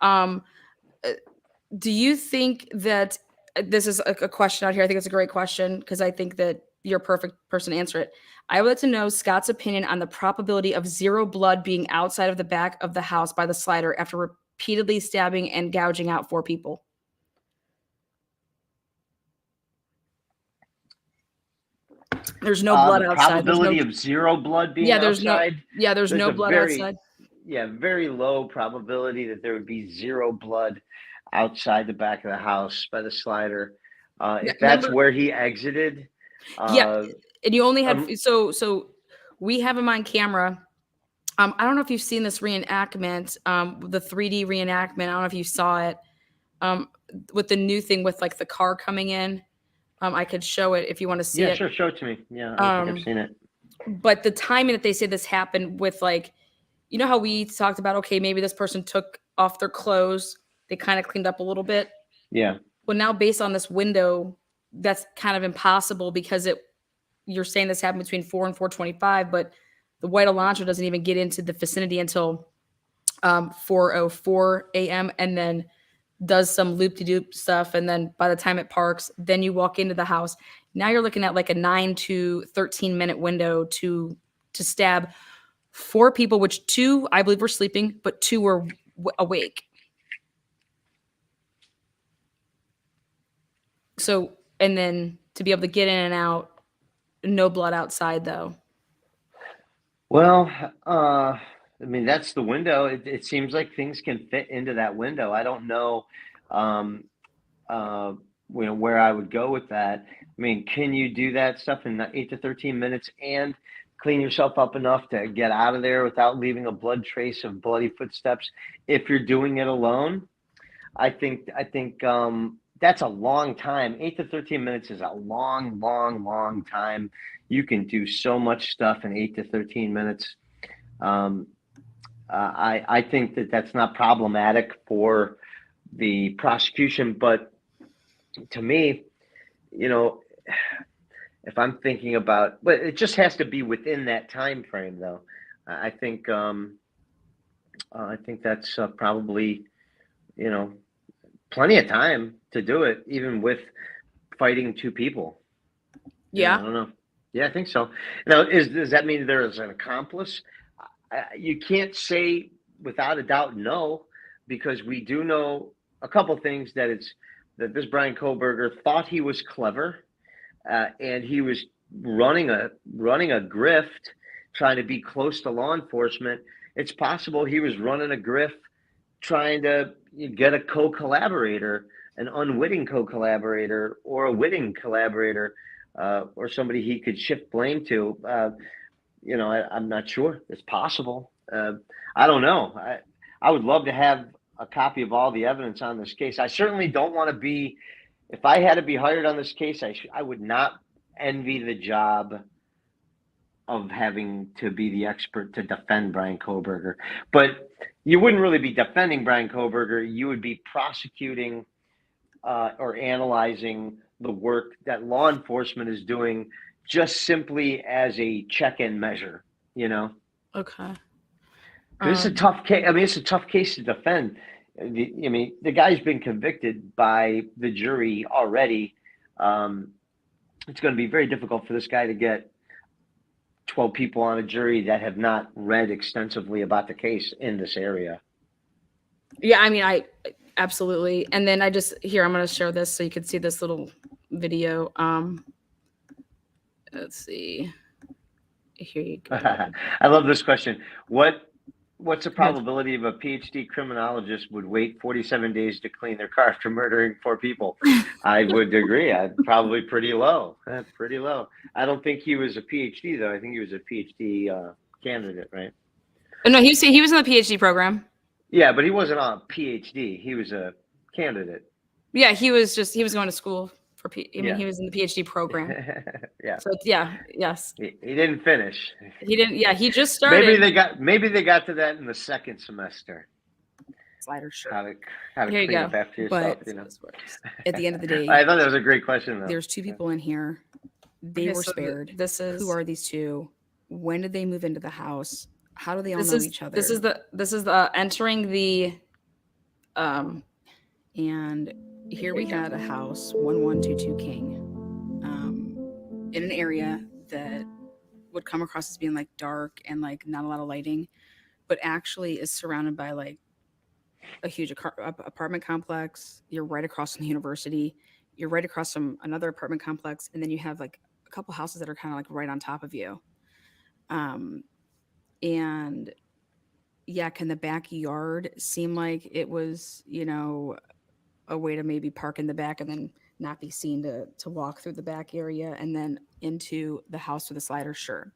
Do you think that this is a question out here? I think it's a great question because I think that you're a perfect person to answer it. I would like to know Scott's opinion on the probability of zero blood being outside of the back of the house by the slider after repeatedly stabbing and gouging out 4 people. There's no blood the outside. probability of zero blood being there's outside. there's no a blood very, outside. Yeah, very low probability that there would be zero blood outside the back of the house by the slider. If that's where he exited. And you only had so we have him on camera. I don't know if you've seen this reenactment, the 3D reenactment. I don't know if you saw it with the new thing with like the car coming in. I could show it if you want to see it. Yeah, sure, show it to me. Yeah, I don't think I've seen it. But the timing that they say this happened with, like, how we talked about, okay, maybe this person took off their clothes, they kind of cleaned up a little bit. Yeah. Well, now based on this window, that's kind of impossible because you're saying this happened between 4 and 4:25, but the white Elantra doesn't even get into the vicinity until 4:04 a.m. and then does some loop-de-doop stuff. And then by the time it parks, then you walk into the house. Now you're looking at like a 9 to 13 minute window to stab 4 people, which 2, I believe, were sleeping, but 2 were awake. So, and then to be able to get in and out, no blood outside though. Well, that's the window. It seems like things can fit into that window. I don't know, where I would go with that. Can you do that stuff in 8 to 13 minutes and clean yourself up enough to get out of there without leaving a blood trace of bloody footsteps? If you're doing it alone, I think that's a long time. 8 to 13 minutes is a long, long, long time. You can do so much stuff in 8 to 13 minutes. I think that's not problematic for the prosecution, but to me, if I'm thinking about, but it just has to be within that time frame, though. I think that's probably, plenty of time to do it, even with fighting 2 people. Yeah. I don't know. Yeah, I think so. Now, does that mean there is an accomplice? You can't say without a doubt no, because we do know a couple things that this Brian Kohberger thought he was clever, and he was running a grift, trying to be close to law enforcement. It's possible he was running a grift, trying to get a co-collaborator, an unwitting co-collaborator, or a witting collaborator, or somebody he could shift blame to. I'm not sure. It's possible. I don't know. I would love to have a copy of all the evidence on this case. I certainly don't want to be, if I had to be hired on this case, I would not envy the job of having to be the expert to defend Brian Kohberger. But you wouldn't really be defending Brian Kohberger. You would be prosecuting or analyzing the work that law enforcement is doing, just simply as a check-in measure, Okay. It's a tough case. It's a tough case to defend. The guy's been convicted by the jury already. It's going to be very difficult for this guy to get 12 people on a jury that have not read extensively about the case in this area. Yeah, I absolutely. And then I'm going to share this so you can see this little video. Let's see. Here you go. I love this question. What What's the probability of a PhD criminologist would wait 47 days to clean their car after murdering 4 people? I would agree. Probably pretty low. Pretty low. I don't think he was a PhD though. I think he was a PhD candidate, right? No, he was in the PhD program. Yeah, but he wasn't a PhD. He was a candidate. Yeah, he was going to school for Yeah. he was in the PhD program. Yeah. So yes. He didn't finish. He didn't. Yeah, he just started. Maybe they got to that in the second semester. Slider shirt. How to Here you clean go. up after yourself, But you know. at the end of the day, I thought that was a great question though. there's 2 people in here. They Okay, were so spared. this is- Who are these 2? When did they move into the house? How do they all This know is- each other? this is the entering the and here we had a house 1122 King in an area that would come across as being like dark and like not a lot of lighting, but actually is surrounded by like a huge apartment complex. You're right across from the university. You're right across from another apartment complex, and then you have like a couple houses that are kind of like right on top of you. And yeah, can the backyard seem like it was, you know, a way to maybe park in the back and then not be seen to walk through the back area and then into the house with a slider? Sure.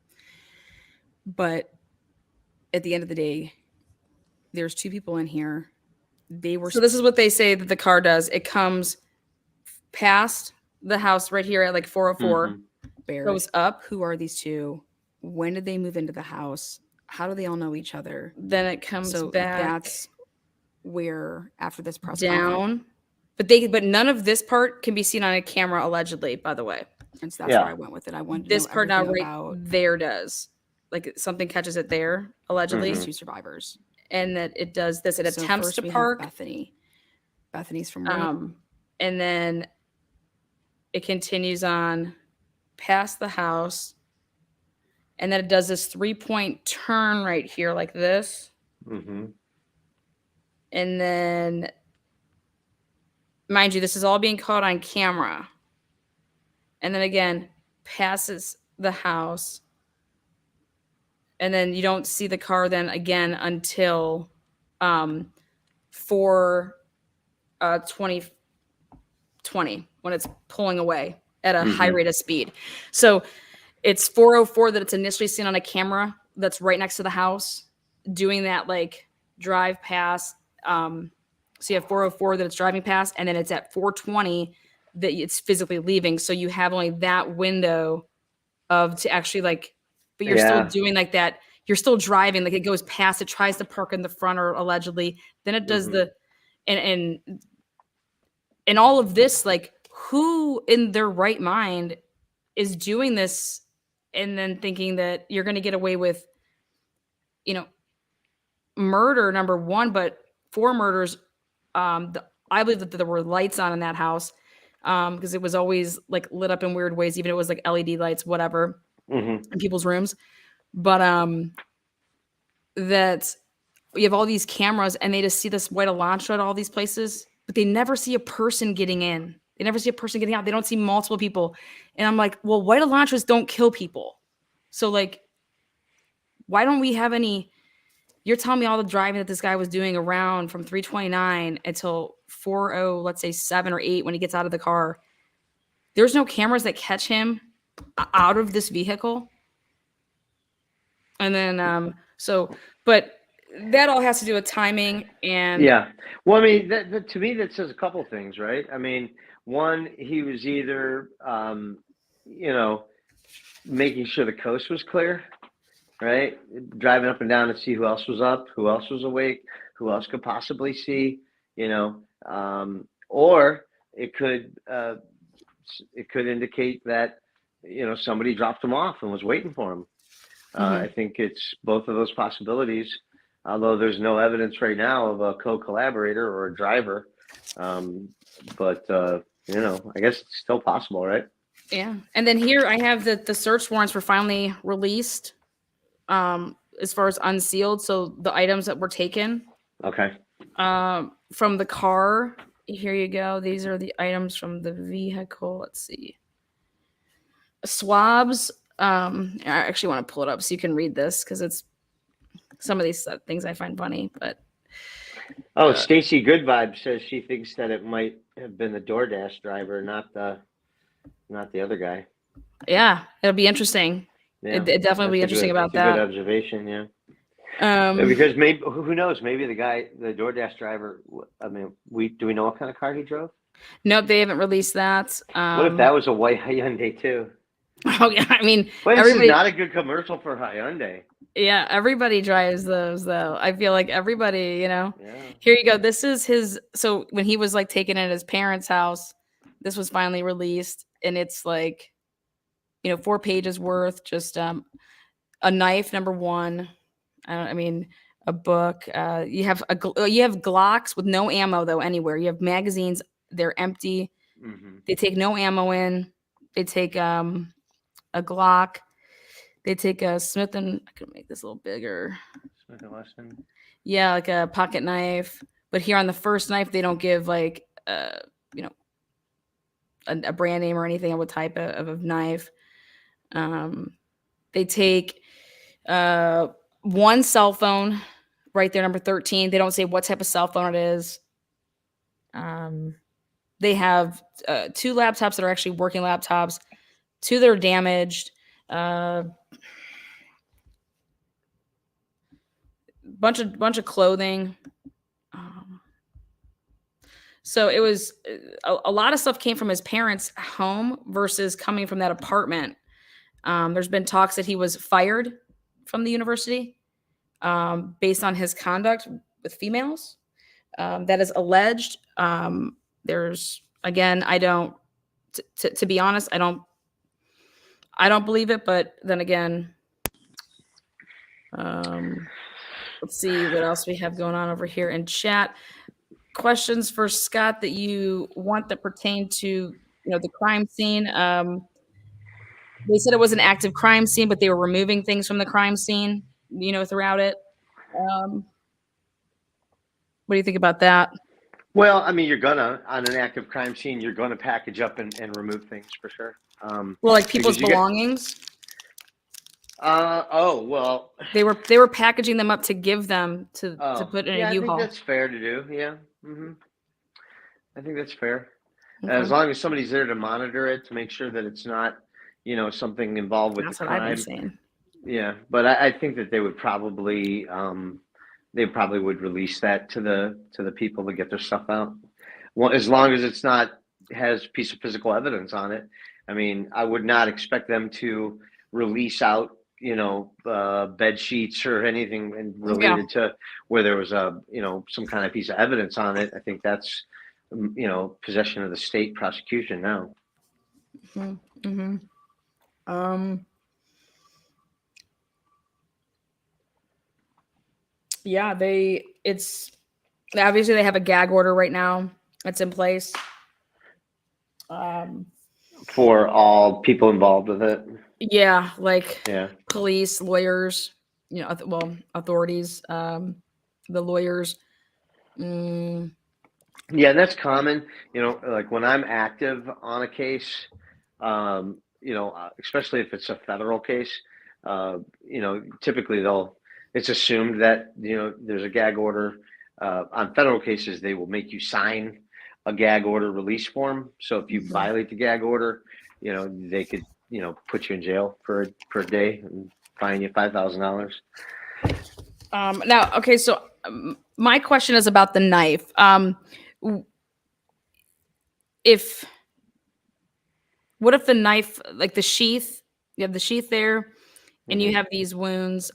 But at the end of the day, there's 2 people in here. They were. So this is what they say that the car does. It comes past the house right here at like 404. Mhm. Goes up. Who are these 2? When did they move into the house? How do they all know each other? Then it comes back. That's where after this process down. But none of this part can be seen on a camera allegedly, by the way. And so that's Yeah. where I went with it. I wanted This to know part now everything right about there does. Like something catches it there, allegedly. Mhm. 2 survivors. And that it does this. It attempts first to we have park. Bethany. Bethany's from and then it continues on past the house. And then it does this 3-point turn right here like this. Mhm. And then, mind you, this is all being caught on camera. And then again, passes the house. And then you don't see the car then again until 4:20 when it's pulling away at a high rate of speed. So it's 4:04 that it's initially seen on a camera that's right next to the house, doing that like drive past. So you have 4:04 that it's driving past, and then it's at 4:20 that it's physically leaving. So you have only that window of to actually like, but you're still doing like that. You're still driving, like it goes past, it tries to park in the front or allegedly. Then it does the, and all of this, like who in their right mind is doing this and then thinking that you're going to get away with, you know, murder, number one, but 4 murders. I believe that there were lights on in that house because it was always like lit up in weird ways, even if it was like LED lights, whatever, in people's rooms. But that you have all these cameras and they just see this white Elantra at all these places, but they never see a person getting in. They never see a person getting out. They don't see multiple people. And I'm like, well, white Elantras don't kill people. So like, why don't we have any? You're telling me all the driving that this guy was doing around from 329 until 40, let's say 7 or 8 when he gets out of the car. There's no cameras that catch him out of this vehicle. And then, but that all has to do with timing and. Yeah. Well, I mean, that to me, that says a couple things, right? I mean, one, he was either, making sure the coast was clear, right? Driving up and down to see who else was up, who else was awake, who else could possibly see, or it could indicate that, somebody dropped him off and was waiting for him. I think it's both of those possibilities, although there's no evidence right now of a co-collaborator or a driver. But I guess it's still possible, right? Yeah. And then here I have the search warrants were finally released as far as unsealed. So the items that were taken Okay. from the car. Here you go. These are the items from the vehicle. Let's see. Swabs. I actually want to pull it up so you can read this because it's some of these things I find funny, but Oh, Stacy Good Vibe says she thinks that it might have been the DoorDash driver, not the other guy. yeah, it'll be interesting. Yeah, It definitely will be that's a interesting good- about that's a good that. observation. Yeah. Yeah, Um, because maybe who knows? Maybe the DoorDash driver. I mean, do we know what kind of car he drove? nope, they haven't released that. What if that was a white Hyundai too? Oh yeah, I mean, But this everybody. is not a good commercial for Hyundai. Yeah, everybody drives those though. I feel like everybody, Yeah. Here you go. This is his. So when he was like taken in his parents' house, this was finally released, and it's like, 4 pages worth. Just a knife, number one. A book. You have Glocks with no ammo though anywhere. You have magazines. They're empty. Mm-hmm. They take no ammo in. They take a Glock. They take a Smith and I can make this a little bigger. Smith & Wesson. Yeah, like a pocket knife. But here on the first knife, they don't give like a brand name or anything of what type of knife. They take one cell phone right there, number 13. They don't say what type of cell phone it is. They have 2 laptops that are actually working laptops, 2 that are damaged. Bunch of clothing. So it was a lot of stuff came from his parents' home versus coming from that apartment. There's been talks that he was fired from the university based on his conduct with females. That is alleged. There's again, I don't. To be honest, I don't believe it. But then again, let's see what else we have going on over here in chat. Questions for Scott that you want that pertain to the crime scene. They said it was an active crime scene, but they were removing things from the crime scene, throughout it. What do you think about that? Well, I mean, on an active crime scene, you're gonna package up and remove things for sure. Well, like people's belongings. belongings. They were packaging them up to give them to put in a U-Haul. I think that's fair to do. Yeah. Mm-hmm. I think that's fair. Okay. As long as somebody's there to monitor it to make sure that it's not, something involved with That's the what crime. I've been saying. Yeah, but I think that they would probably would release that to the people to get their stuff out. Well, as long as it's not has a piece of physical evidence on it. I mean, I would not expect them to release out, bed sheets or anything related to where there was some kind of piece of evidence on it. I think that's, possession of the state prosecution now. Mm-hmm. Yeah, it's obviously they have a gag order right now. It's in place. For all people involved with it. Yeah, like Yeah. police, lawyers, authorities, the lawyers. Yeah, that's common. Like when I'm active on a case, especially if it's a federal case, typically it's assumed that, there's a gag order. On federal cases, they will make you sign a gag order release form. So if you violate the gag order, they could, put you in jail for a day and fine you $5,000. Now, okay, so my question is about the knife. What if the knife, like the sheath, you have the sheath there, and you have these wounds?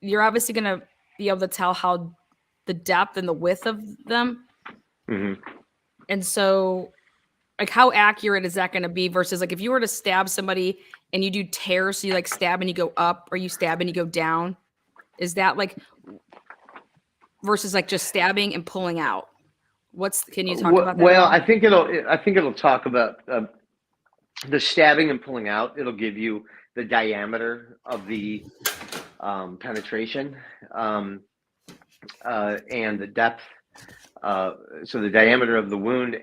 You're obviously going to be able to tell how the depth and the width of them. Mm-hmm. And so, like, how accurate is that going to be versus, like, if you were to stab somebody and you do tears, so you, like, stab and you go up, or you stab and you go down? Is that, like, versus, like, just stabbing and pulling out? Can you talk about that? Well, I think it'll talk about the stabbing and pulling out. It'll give you the diameter of the penetration and the depth. So the diameter of the wound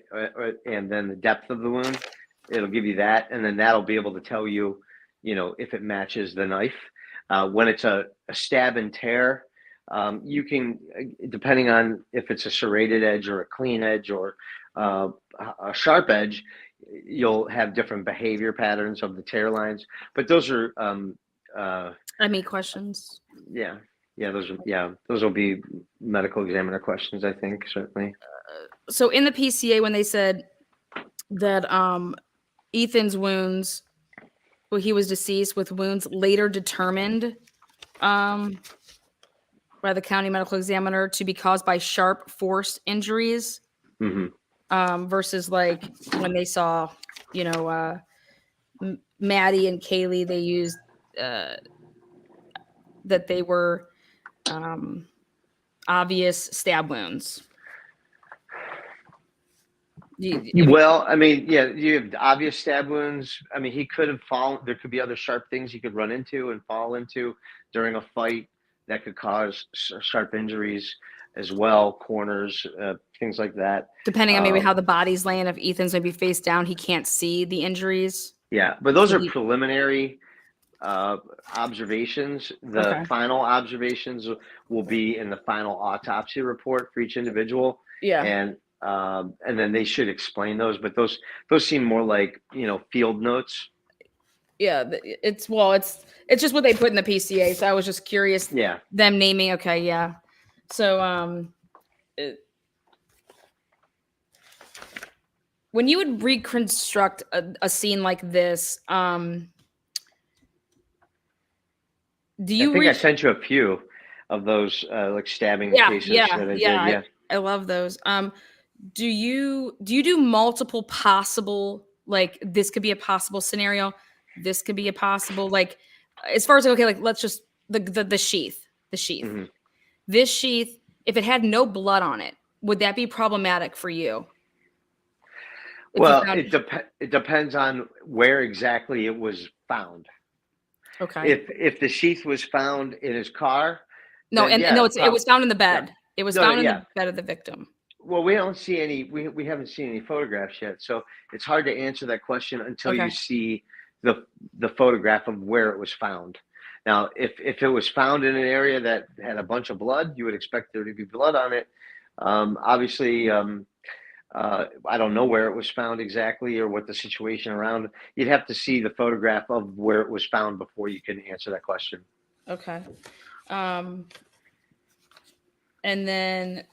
and then the depth of the wound, it'll give you that. And then that'll be able to tell you, if it matches the knife. When it's a stab and tear, you can, depending on if it's a serrated edge or a clean edge or a sharp edge, you'll have different behavior patterns of the tear lines. But those are, I mean, questions. yeah, those will be medical examiner questions, I think, certainly. So in the PCA, when they said that Ethan's wounds, well, he was deceased with wounds later determined by the county medical examiner to be caused by sharp force injuries, versus like when they saw, you know, Maddie and Kaylee, they used that they were obvious stab wounds. Well, I mean, yeah, you have obvious stab wounds. I mean, he could have fallen. There could be other sharp things he could run into and fall into during a fight that could cause sharp injuries as well, corners, things like that. Depending on maybe how the body's laying. If Ethan's maybe face down, he can't see the injuries. Yeah, but those are preliminary observations. The final observations will be in the final autopsy report for each individual. Yeah. And then they should explain those, but those seem more like, you know, field notes. Yeah, it's just what they put in the PCA. So I was just curious. Yeah. Them naming. Okay. Yeah. So when you would reconstruct a scene like this, do you? I think I sent you a few of those like stabbing cases. Yeah. I love those. Do you do multiple possible, like this could be a possible scenario, this could be a possible, like as far as like let's just the sheath. Mm-hmm. This sheath, if it had no blood on it, would that be problematic for you? Well, it depends on where exactly it was found. Okay. If the sheath was found in his car. No, it was found in the bed. Yeah. It was found in the bed of the victim. Well, we don't see any. We haven't seen any photographs yet, so it's hard to answer that question until you see the photograph of where it was found. Now, if it was found in an area that had a bunch of blood, you would expect there to be blood on it. Obviously, I don't know where it was found exactly or what the situation around. You'd have to see the photograph of where it was found before you can answer that question. Okay. And then,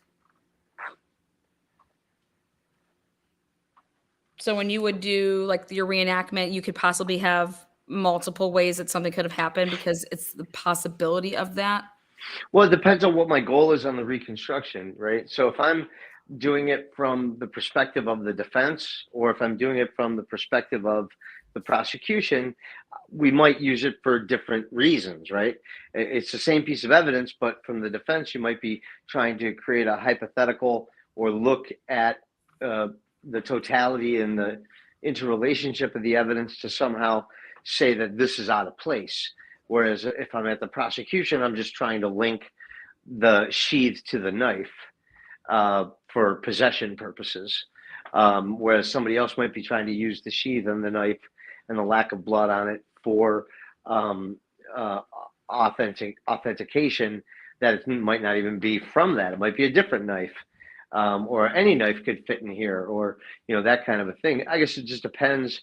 so when you would do like your reenactment, you could possibly have multiple ways that something could have happened because it's the possibility of that. Well, it depends on what my goal is on the reconstruction, right? So if I'm doing it from the perspective of the defense, or if I'm doing it from the perspective of the prosecution, we might use it for different reasons, right? It's the same piece of evidence, but from the defense, you might be trying to create a hypothetical or look at the totality and the interrelationship of the evidence to somehow say that this is out of place. Whereas if I'm at the prosecution, I'm just trying to link the sheath to the knife for possession purposes. Whereas somebody else might be trying to use the sheath and the knife and the lack of blood on it for authentication that it might not even be from that. It might be a different knife. Or any knife could fit in here, or, you know, that kind of a thing. I guess it just depends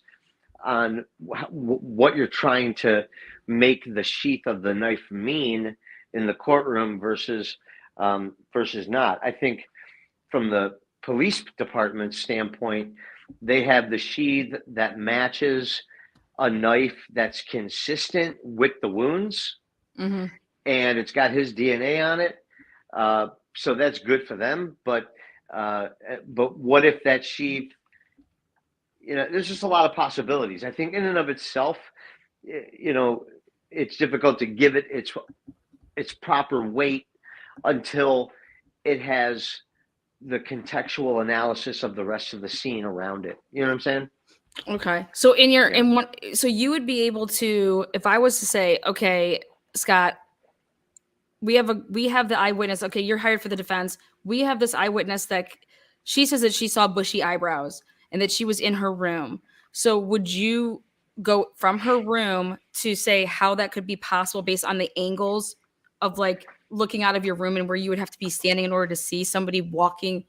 on what you're trying to make the sheath of the knife mean in the courtroom versus not. I think from the police department standpoint, they have the sheath that matches a knife that's consistent with the wounds, and it's got his DNA on it. So that's good for them. But what if that sheath, you know, there's just a lot of possibilities. I think in and of itself, you know, it's difficult to give it its proper weight until it has the contextual analysis of the rest of the scene around it. You know what I'm saying? Okay. So so you would be able to, if I was to say, okay, Scott, we have the eyewitness. Okay, you're hired for the defense. We have this eyewitness that she says that she saw bushy eyebrows and that she was in her room. So would you go from her room to say how that could be possible based on the angles of like looking out of your room and where you would have to be standing in order to see somebody walking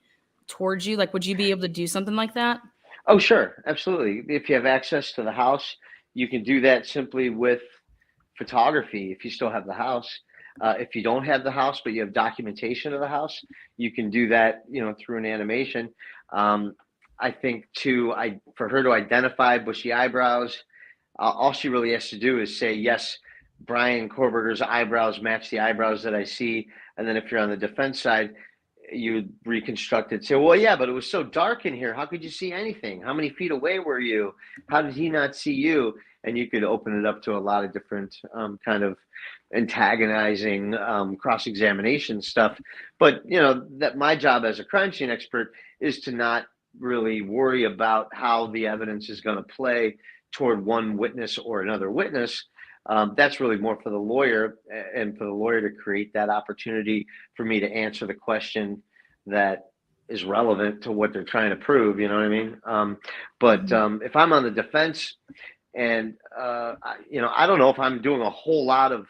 towards you? Like, would you be able to do something like that? Oh, sure. Absolutely. If you have access to the house, you can do that simply with photography if you still have the house. If you don't have the house, but you have documentation of the house, you can do that, through an animation. I think for her to identify bushy eyebrows, all she really has to do is say, yes, Brian Kohberger's eyebrows match the eyebrows that I see. And then if you're on the defense side, you reconstruct it. Say, well, yeah, but it was so dark in here. How could you see anything? How many feet away were you? How did he not see you? And you could open it up to a lot of different kind of antagonizing cross-examination stuff. But, that my job as a crime scene expert is to not really worry about how the evidence is going to play toward one witness or another witness. That's really more for the lawyer, and for the lawyer to create that opportunity for me to answer the question that is relevant to what they're trying to prove. You know what I mean? But if I'm on the defense, and I don't know if I'm doing a whole lot of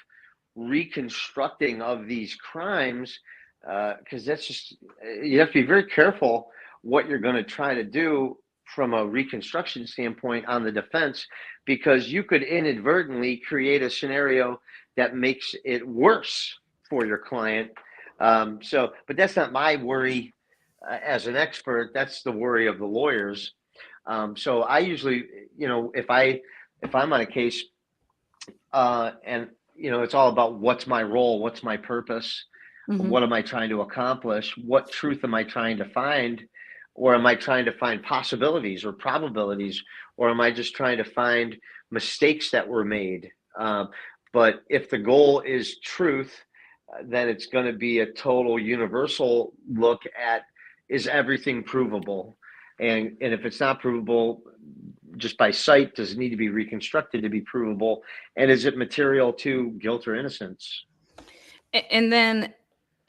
reconstructing of these crimes, because that's just, you have to be very careful what you're going to try to do from a reconstruction standpoint on the defense, because you could inadvertently create a scenario that makes it worse for your client. But that's not my worry as an expert. That's the worry of the lawyers. So I usually, if I'm on a case, and it's all about what's my role, what's my purpose, what am I trying to accomplish, what truth am I trying to find, or am I trying to find possibilities or probabilities, or am I just trying to find mistakes that were made? But if the goal is truth, then it's going to be a total universal look at, is everything provable? And if it's not provable just by sight, does it need to be reconstructed to be provable? And is it material to guilt or innocence? And then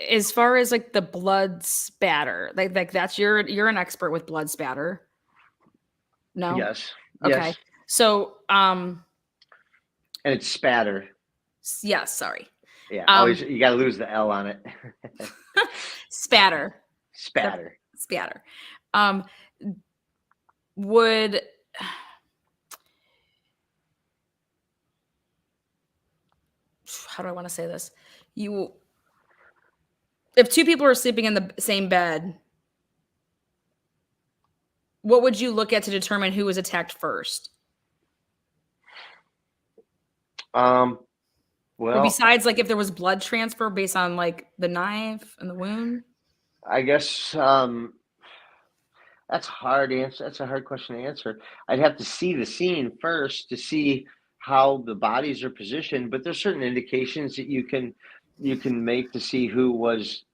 as far as like the blood spatter, like that's you're an expert with blood spatter. No? Yes. Okay. Yes. So And it's spatter. yes, sorry. Yeah. Always, you got to lose the L on it. Spatter. Spatter. Spatter. Would how do I want to say this? If two people are sleeping in the same bed, what would you look at to determine who was attacked first? Well, or besides, like, if there was blood transfer based on like the knife and the wound? I guess that's a hard answer. That's a hard question to answer. I'd have to see the scene first to see how the bodies are positioned, but there's certain indications that you can make to see who was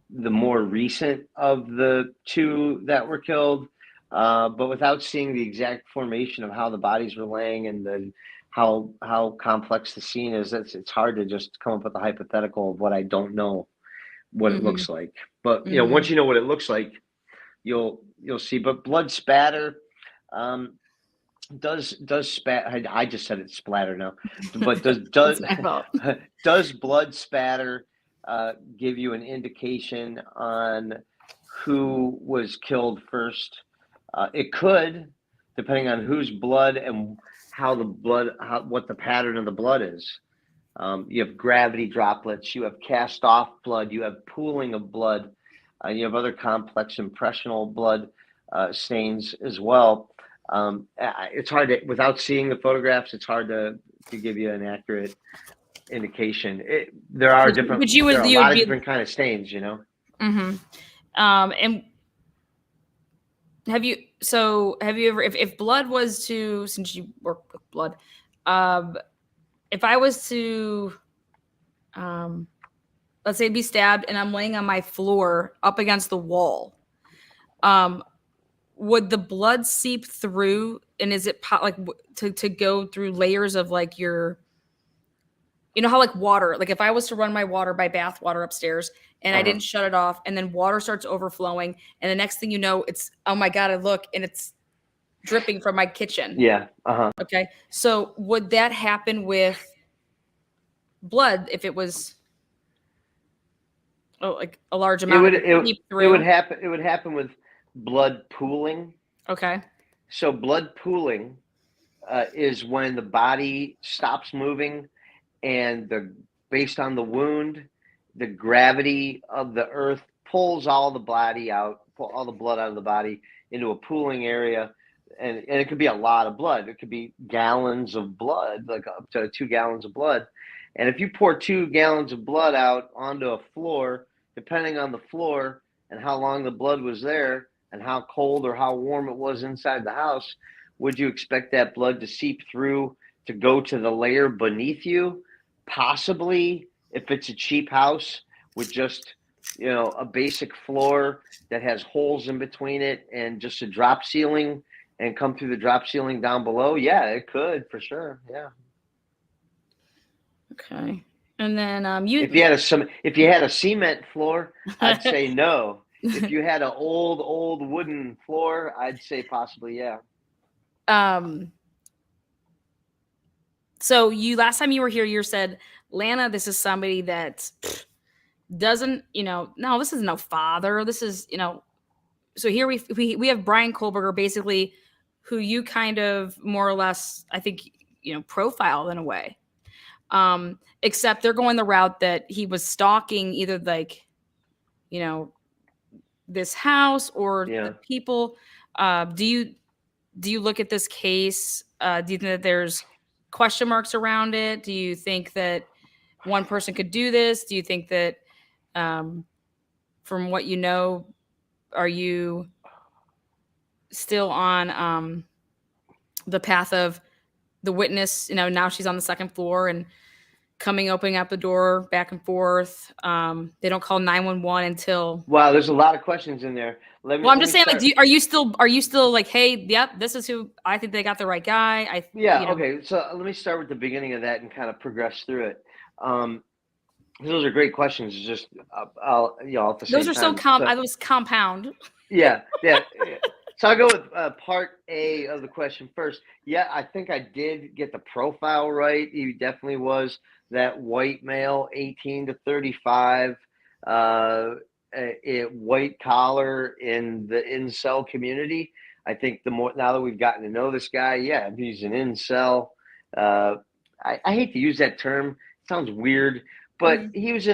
the more recent of the two that were killed, but without seeing the exact formation of how the bodies were laying and how complex the scene is, it's hard to just come up with a hypothetical of what I don't know what it looks like. But once you know what it looks like, you'll see. But blood spatter does spat. I just said it splatter now, but does blood spatter give you an indication on who was killed first? It could, depending on whose blood and what the pattern of the blood is. You have gravity droplets, you have cast off blood, you have pooling of blood, you have other complex impressional blood stains as well. It's hard to, without seeing the photographs, it's hard to give you an accurate indication. There are different, there are a lot of different kind of stains, And have you ever, if blood was to, since you work with blood, if I was to, let's say be stabbed and I'm laying on my floor up against the wall, would the blood seep through, and is it to go through layers of like your, how like water, like if I was to run my bath water upstairs and I didn't shut it off, and then water starts overflowing, and the next thing you know, it's, oh my God, I look and it's dripping from my kitchen. Yeah. Uh-huh. Okay. So would that happen with blood if it was like a large It amount would, of seep it would through? happen. It would happen with blood pooling. Okay. So blood pooling is when the body stops moving, and based on the wound, the gravity of the earth pulls all the blood out of the body into a pooling area, and it could be a lot of blood. It could be gallons of blood, like up to 2 gallons of blood. And if you pour 2 gallons of blood out onto a floor, depending on the floor and how long the blood was there and how cold or how warm it was inside the house, would you expect that blood to seep through to go to the layer beneath you? Possibly, if it's a cheap house with just, a basic floor that has holes in between it and just a drop ceiling and come through the drop ceiling down below. Yeah, it could for sure. Yeah. Okay. And then If you had a cement floor, I'd say no. If you had an old wooden floor, I'd say possibly yeah. So last time you were here, you said, Lana, this is somebody that doesn't, no, this is no father. This is, so here we have Brian Kohberger, basically, who you kind of more or less, I think, profiled in a way. Except they're going the route that he was stalking either this house or the people. Do you look at this case? Do you think that there's question marks around it? Do you think that one person could do this? Do you think that, from what you know, are you still on the path of the witness? Now she's on the second floor and opening up the door back and forth. They don't call 911 until. Wow, there's a lot of questions in there. I'm just saying, are you still like, hey, yep, this is who I think they got the right guy? Okay. So let me start with the beginning of that and kind of progress through it. Those are great questions. It's just, those are so compound. Yeah. So I'll go with part A of the question first. Yeah, I think I did get the profile right. He definitely was that white male, 18 to 35, a white collar in the incel community. I think now that we've gotten to know this guy, yeah, he's an incel. I hate to use that term. It sounds weird, but he was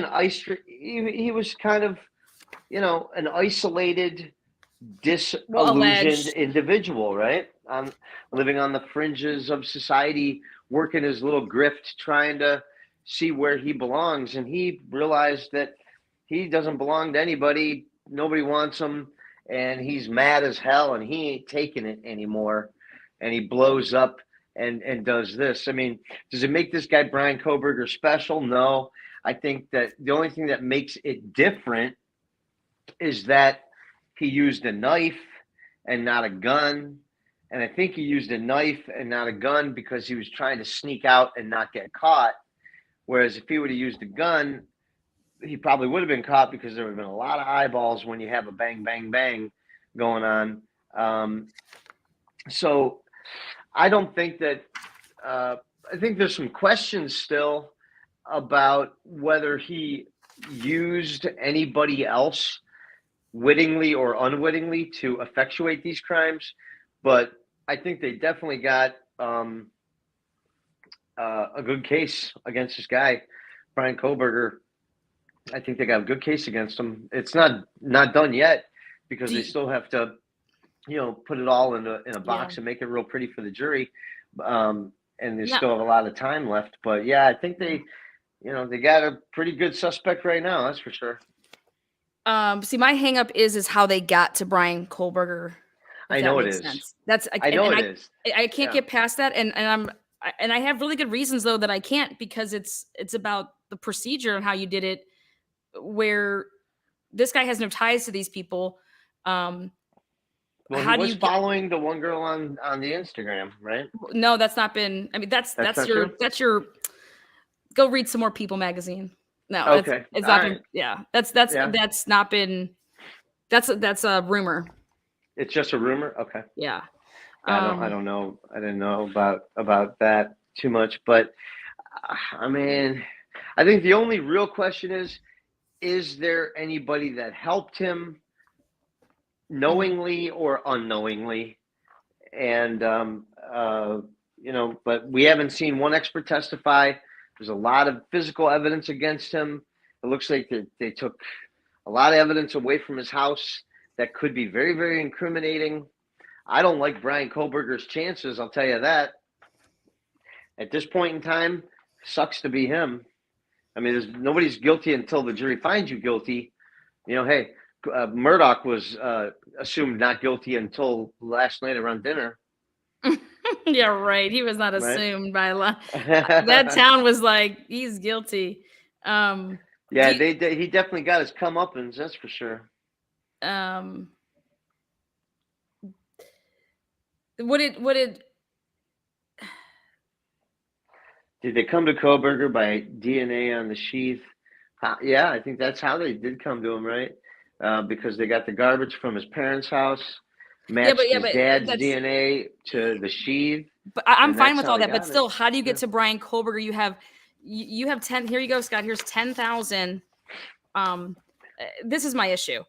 he was kind of, an isolated, disillusioned individual, right? Living on the fringes of society, working his little grift, trying to see where he belongs. And he realized that he doesn't belong to anybody. Nobody wants him. And he's mad as hell, and he ain't taking it anymore. And he blows up and does this. I mean, does it make this guy Brian Kohberger special? No. I think that the only thing that makes it different is that he used a knife and not a gun. And I think he used a knife and not a gun because he was trying to sneak out and not get caught. Whereas if he would have used a gun, he probably would have been caught because there would have been a lot of eyeballs when you have a bang, bang, bang going on. So I don't think that, I think there's some questions still about whether he used anybody else wittingly or unwittingly to effectuate these crimes. But I think they definitely got a good case against this guy, Brian Kohberger. I think they got a good case against him. It's not done yet because they still have to, put it all in a box and make it real pretty for the jury. And they still have a lot of time left. But yeah, I think they got a pretty good suspect right now. That's for sure. See, my hang up is how they got to Brian Kohberger. I know it is. I know it is. I can't get past that. And I have really good reasons though that I can't, because it's about the procedure and how you did it, where this guy has no ties to these people. Well, he was following the one girl on the Instagram, right? No, that's not been. I mean, that's your. Go read some more People magazine. No, okay, it's not been. Yeah, that's not been. That's a rumor. It's just a rumor. Okay. Yeah. I don't know. I didn't know about that too much, but I mean, I think the only real question is there anybody that helped him knowingly or unknowingly? And, but we haven't seen one expert testify. There's a lot of physical evidence against him. It looks like they took a lot of evidence away from his house that could be very, very incriminating. I don't like Brian Kohberger's chances, I'll tell you that. At this point in time, sucks to be him. I mean, nobody's guilty until the jury finds you guilty. Hey, Murdoch was assumed not guilty until last night around dinner. Yeah, right. He was not assumed by law. That That town was like, he's guilty. Yeah, he definitely got his comeuppance, that's for sure. Did they come to Kohberger by DNA on the sheath? Yeah, I think that's how they did come to him, right? Because they got the garbage from his parents' house, matched his dad's DNA to the sheath. But I'm fine with all that. But still, how do you get to Brian Kohberger? You have 10. Here you go, Scott. Here's 10,000. This is my issue.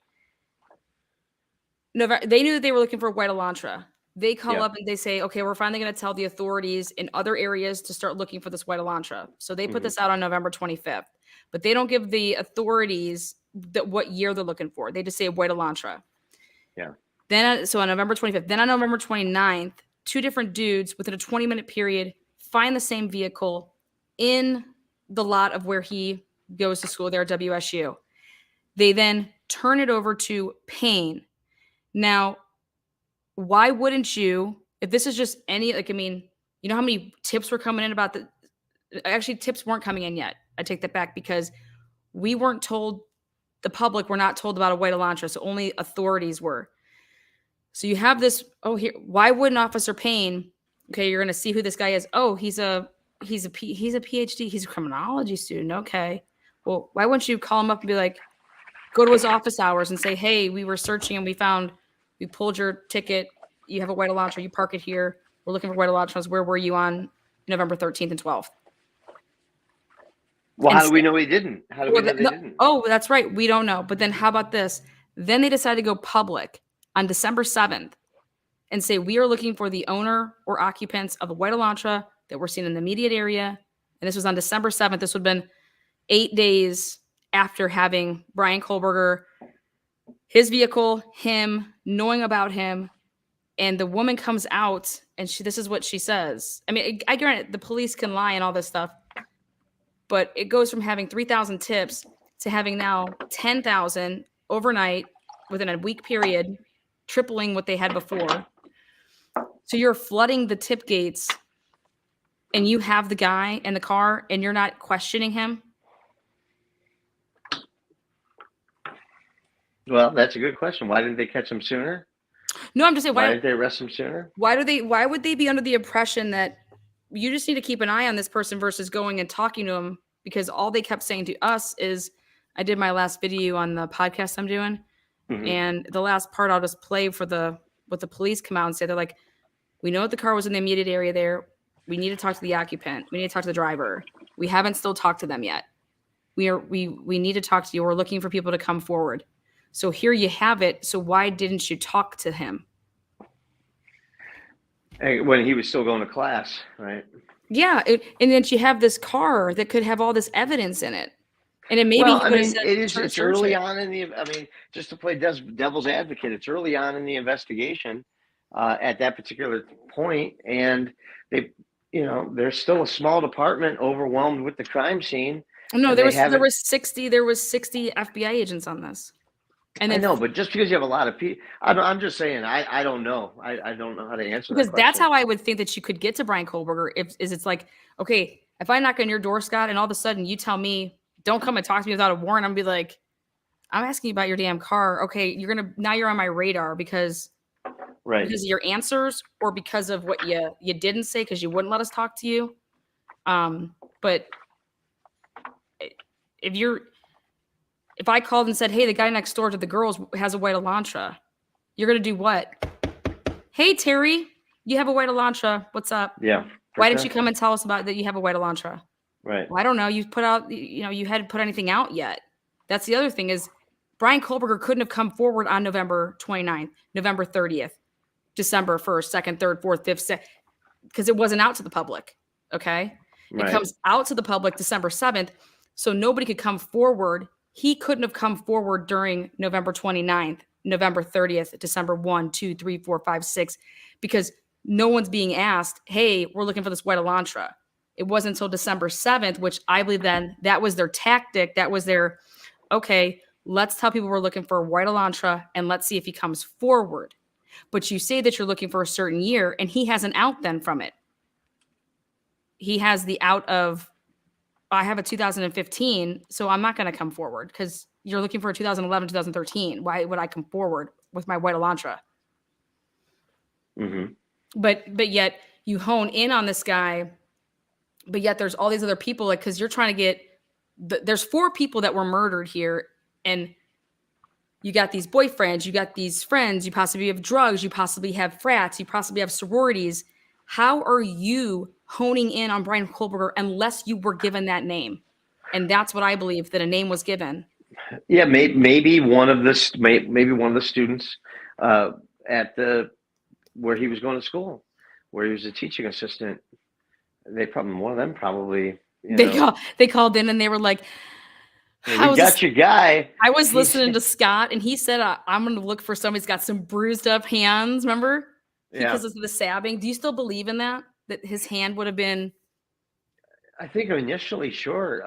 They knew that they were looking for a white Elantra. They call up and they say, okay, we're finally going to tell the authorities in other areas to start looking for this white Elantra. So they put this out on November 25th, but they don't give the authorities what year they're looking for. They just say white Elantra. Yeah. Then, so on November 25th, then on November 29th, two different dudes within a 20-minute period find the same vehicle in the lot of where he goes to school there at WSU. They then turn it over to Payne. Now, why wouldn't you, if this is just any, you know how many tips were coming in about actually tips weren't coming in yet. I take that back because we weren't told, the public were not told about a white Elantra, so only authorities were. So you have this, why wouldn't Officer Payne, okay, you're going to see who this guy is. Oh, he's a PhD, he's a criminology student, okay. Well, why wouldn't you call him up and be like, go to his office hours and say, hey, we were searching and we pulled your ticket. You have a white Elantra. You park it here. We're looking for white Elantras. Where were you on November 13th and 12th? Well, how do we know he didn't? How do we know they didn't? Oh, that's right. We don't know. But then how about this? Then they decided to go public on December 7th and say, we are looking for the owner or occupants of a white Elantra that were seen in the immediate area. And this was on December 7th. This would have been 8 days after having Brian Kohberger, his vehicle, him, knowing about him, and the woman comes out and this is what she says. I mean, I grant the police can lie and all this stuff, but it goes from having 3,000 tips to having now 10,000 overnight within a week period, tripling what they had before. So you're flooding the tip gates and you have the guy in the car and you're not questioning him. Well, that's a good question. Why didn't they catch him sooner? No, I'm just saying, why didn't they arrest him sooner? Why would they be under the impression that you just need to keep an eye on this person versus going and talking to him? Because all they kept saying to us is, I did my last video on the podcast I'm doing. Mm-hmm. And the last part I'll just play for what the police come out and say. They're like, we know that the car was in the immediate area there. We need to talk to the occupant. We need to talk to the driver. We haven't still talked to them yet. We need to talk to you. We're looking for people to come forward. So here you have it. So why didn't you talk to him? When he was still going to class, right? Yeah. And then you have this car that could have all this evidence in it. And it maybe it's early on in just to play devil's advocate, it's early on in the investigation at that particular point. And they're still a small department overwhelmed with the crime scene. No, there was 60 FBI agents on this. And then, I know, but just because you have a lot of people, I'm just saying, I don't know. I don't know how to answer that because that's how I would think that you could get to Brian Kohberger. It's like, okay, if I knock on your door, Scott, and all of a sudden you tell me, don't come and talk to me without a warrant, I'm gonna be like, I'm asking you about your damn car. Okay, now you're on my radar because of your answers or because of what you didn't say because you wouldn't let us talk to you. But if I called and said, hey, the guy next door to the girls has a white Elantra, you're going to do what? Hey, Terry, You have a white Elantra. What's up? Yeah. for Why didn't sure. you come and tell us about that you have a white Elantra? Right. Well, I don't know. You put out, you hadn't put anything out yet. That's the other thing is Brian Kohberger couldn't have come forward on November 29th, November 30th, December 1st, 2nd, 3rd, 4th, 5th, because it wasn't out to the public. Okay. Right. It comes out to the public December 7th. So nobody could come forward. He couldn't have come forward during November 29th, November 30th, December 1, 2, 3, 4, 5, 6, because no one's being asked, hey, we're looking for this white Elantra. It wasn't until December 7th, which I believe then that was their tactic. That was their, okay, let's tell people we're looking for a white Elantra and let's see if he comes forward. But you say that you're looking for a certain year and he has an out then from it. He has the out of, I have a 2015, so I'm not going to come forward because you're looking for a 2011, 2013. Why would I come forward with my white Elantra? Mm-hmm. But yet you hone in on this guy, but yet there's all these other people, like, because you're trying to get, there's 4 people that were murdered here, and you got these boyfriends, you got these friends, you possibly have drugs, you possibly have frats, you possibly have sororities. How are you honing in on Brian Kohberger unless you were given that name? And that's what I believe, that a name was given. Yeah, maybe one of the students at the where he was going to school, where he was a teaching assistant. One of them probably. They called in and they were like, "Hey, we got your guy." I was listening to Scott, and he said, "I'm going to look for somebody who's got some bruised up hands." Remember, because of the stabbing. Do you still believe in that? That his hand would have been? I think initially, sure.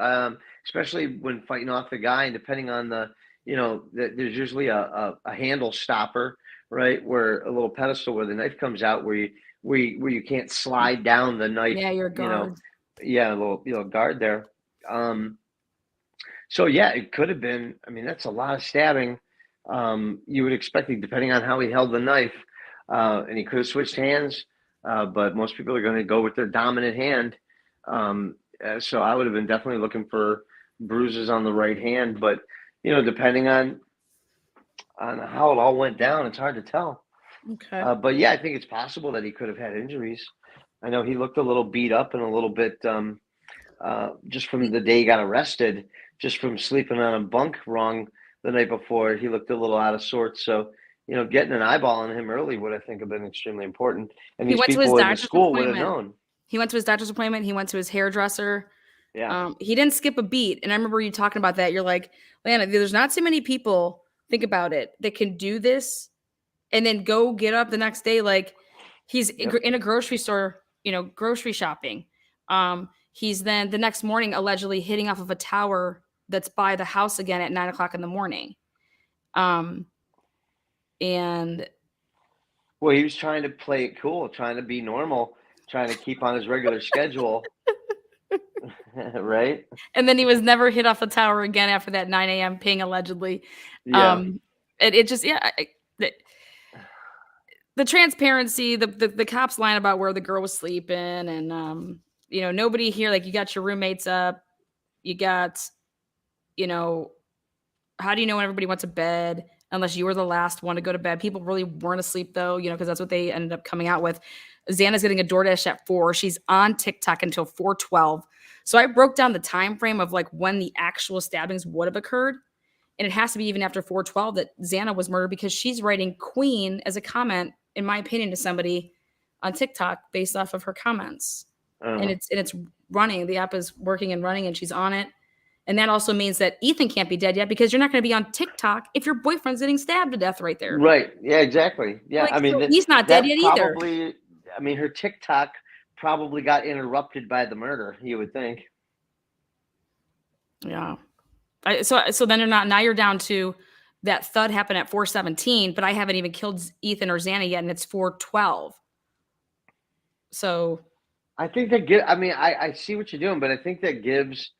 Especially when fighting off the guy, and depending on there's usually a handle stopper, right, where a little pedestal where the knife comes out, where you can't slide down the knife. Yeah, your guard. A little guard there. So yeah, it could have been. I mean, that's a lot of stabbing. You would expect it, depending on how he held the knife, and he could have switched hands. But most people are going to go with their dominant hand. So I would have been definitely looking for bruises on the right hand. But depending on how it all went down, it's hard to tell. Okay. But yeah, I think it's possible that he could have had injuries. I know he looked a little beat up and a little bit just from the day he got arrested, just from sleeping on a bunk wrong the night before. He looked a little out of sorts. So, getting an eyeball on him early would, I think, have been extremely important. And these people in the school would have known. He went to his doctor's appointment. He went to his hairdresser. Yeah. He didn't skip a beat. And I remember you talking about that. You're like, Lana, there's not too many people, think about it, that can do this and then go get up the next day. Like, he's in a grocery store, grocery shopping. He's then the next morning allegedly hitting off of a tower that's by the house again at 9:00 in the morning. And well, he was trying to play it cool, trying to be normal, trying to keep on his regular schedule. Right. And then he was never hit off the tower again after that 9 a.m. ping, allegedly. Yeah. It just, the transparency, the cops lying about where the girl was sleeping, and nobody here, like, you got your roommates up, you got, how do you know when everybody went to bed? Unless you were the last one to go to bed. People really weren't asleep though, because that's what they ended up coming out with. Xana's getting a DoorDash at 4. She's on TikTok until 4:12. So I broke down the time frame of like when the actual stabbings would have occurred. And it has to be even after 4:12 that Xana was murdered, because she's writing Queen as a comment, in my opinion, to somebody on TikTok based off of her comments. And it's running. The app is working and running, and she's on it. And that also means that Ethan can't be dead yet, because you're not going to be on TikTok if your boyfriend's getting stabbed to death right there. Right. Yeah, exactly. Yeah. Like, I mean, so he's not dead yet either. I mean, her TikTok probably got interrupted by the murder, you would think. Yeah. So then now you're down to that thud happened at 4:17, but I haven't even killed Ethan or Xana yet, and it's 4:12. So I think I see what you're doing, but I think that gives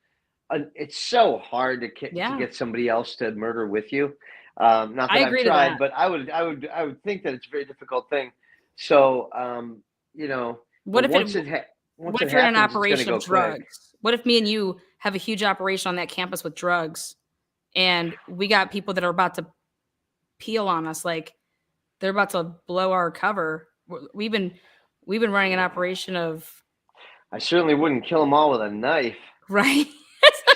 it's so hard to get somebody else to murder with you. Not that I've tried, but I would think that it's a very difficult thing. So, what if once you're happens, in an operation of quick. drugs? What if me and you have a huge operation on that campus with drugs, and we got people that are about to peel on us, like they're about to blow our cover? We've been we've been running an operation of I certainly wouldn't kill them all with a knife. right.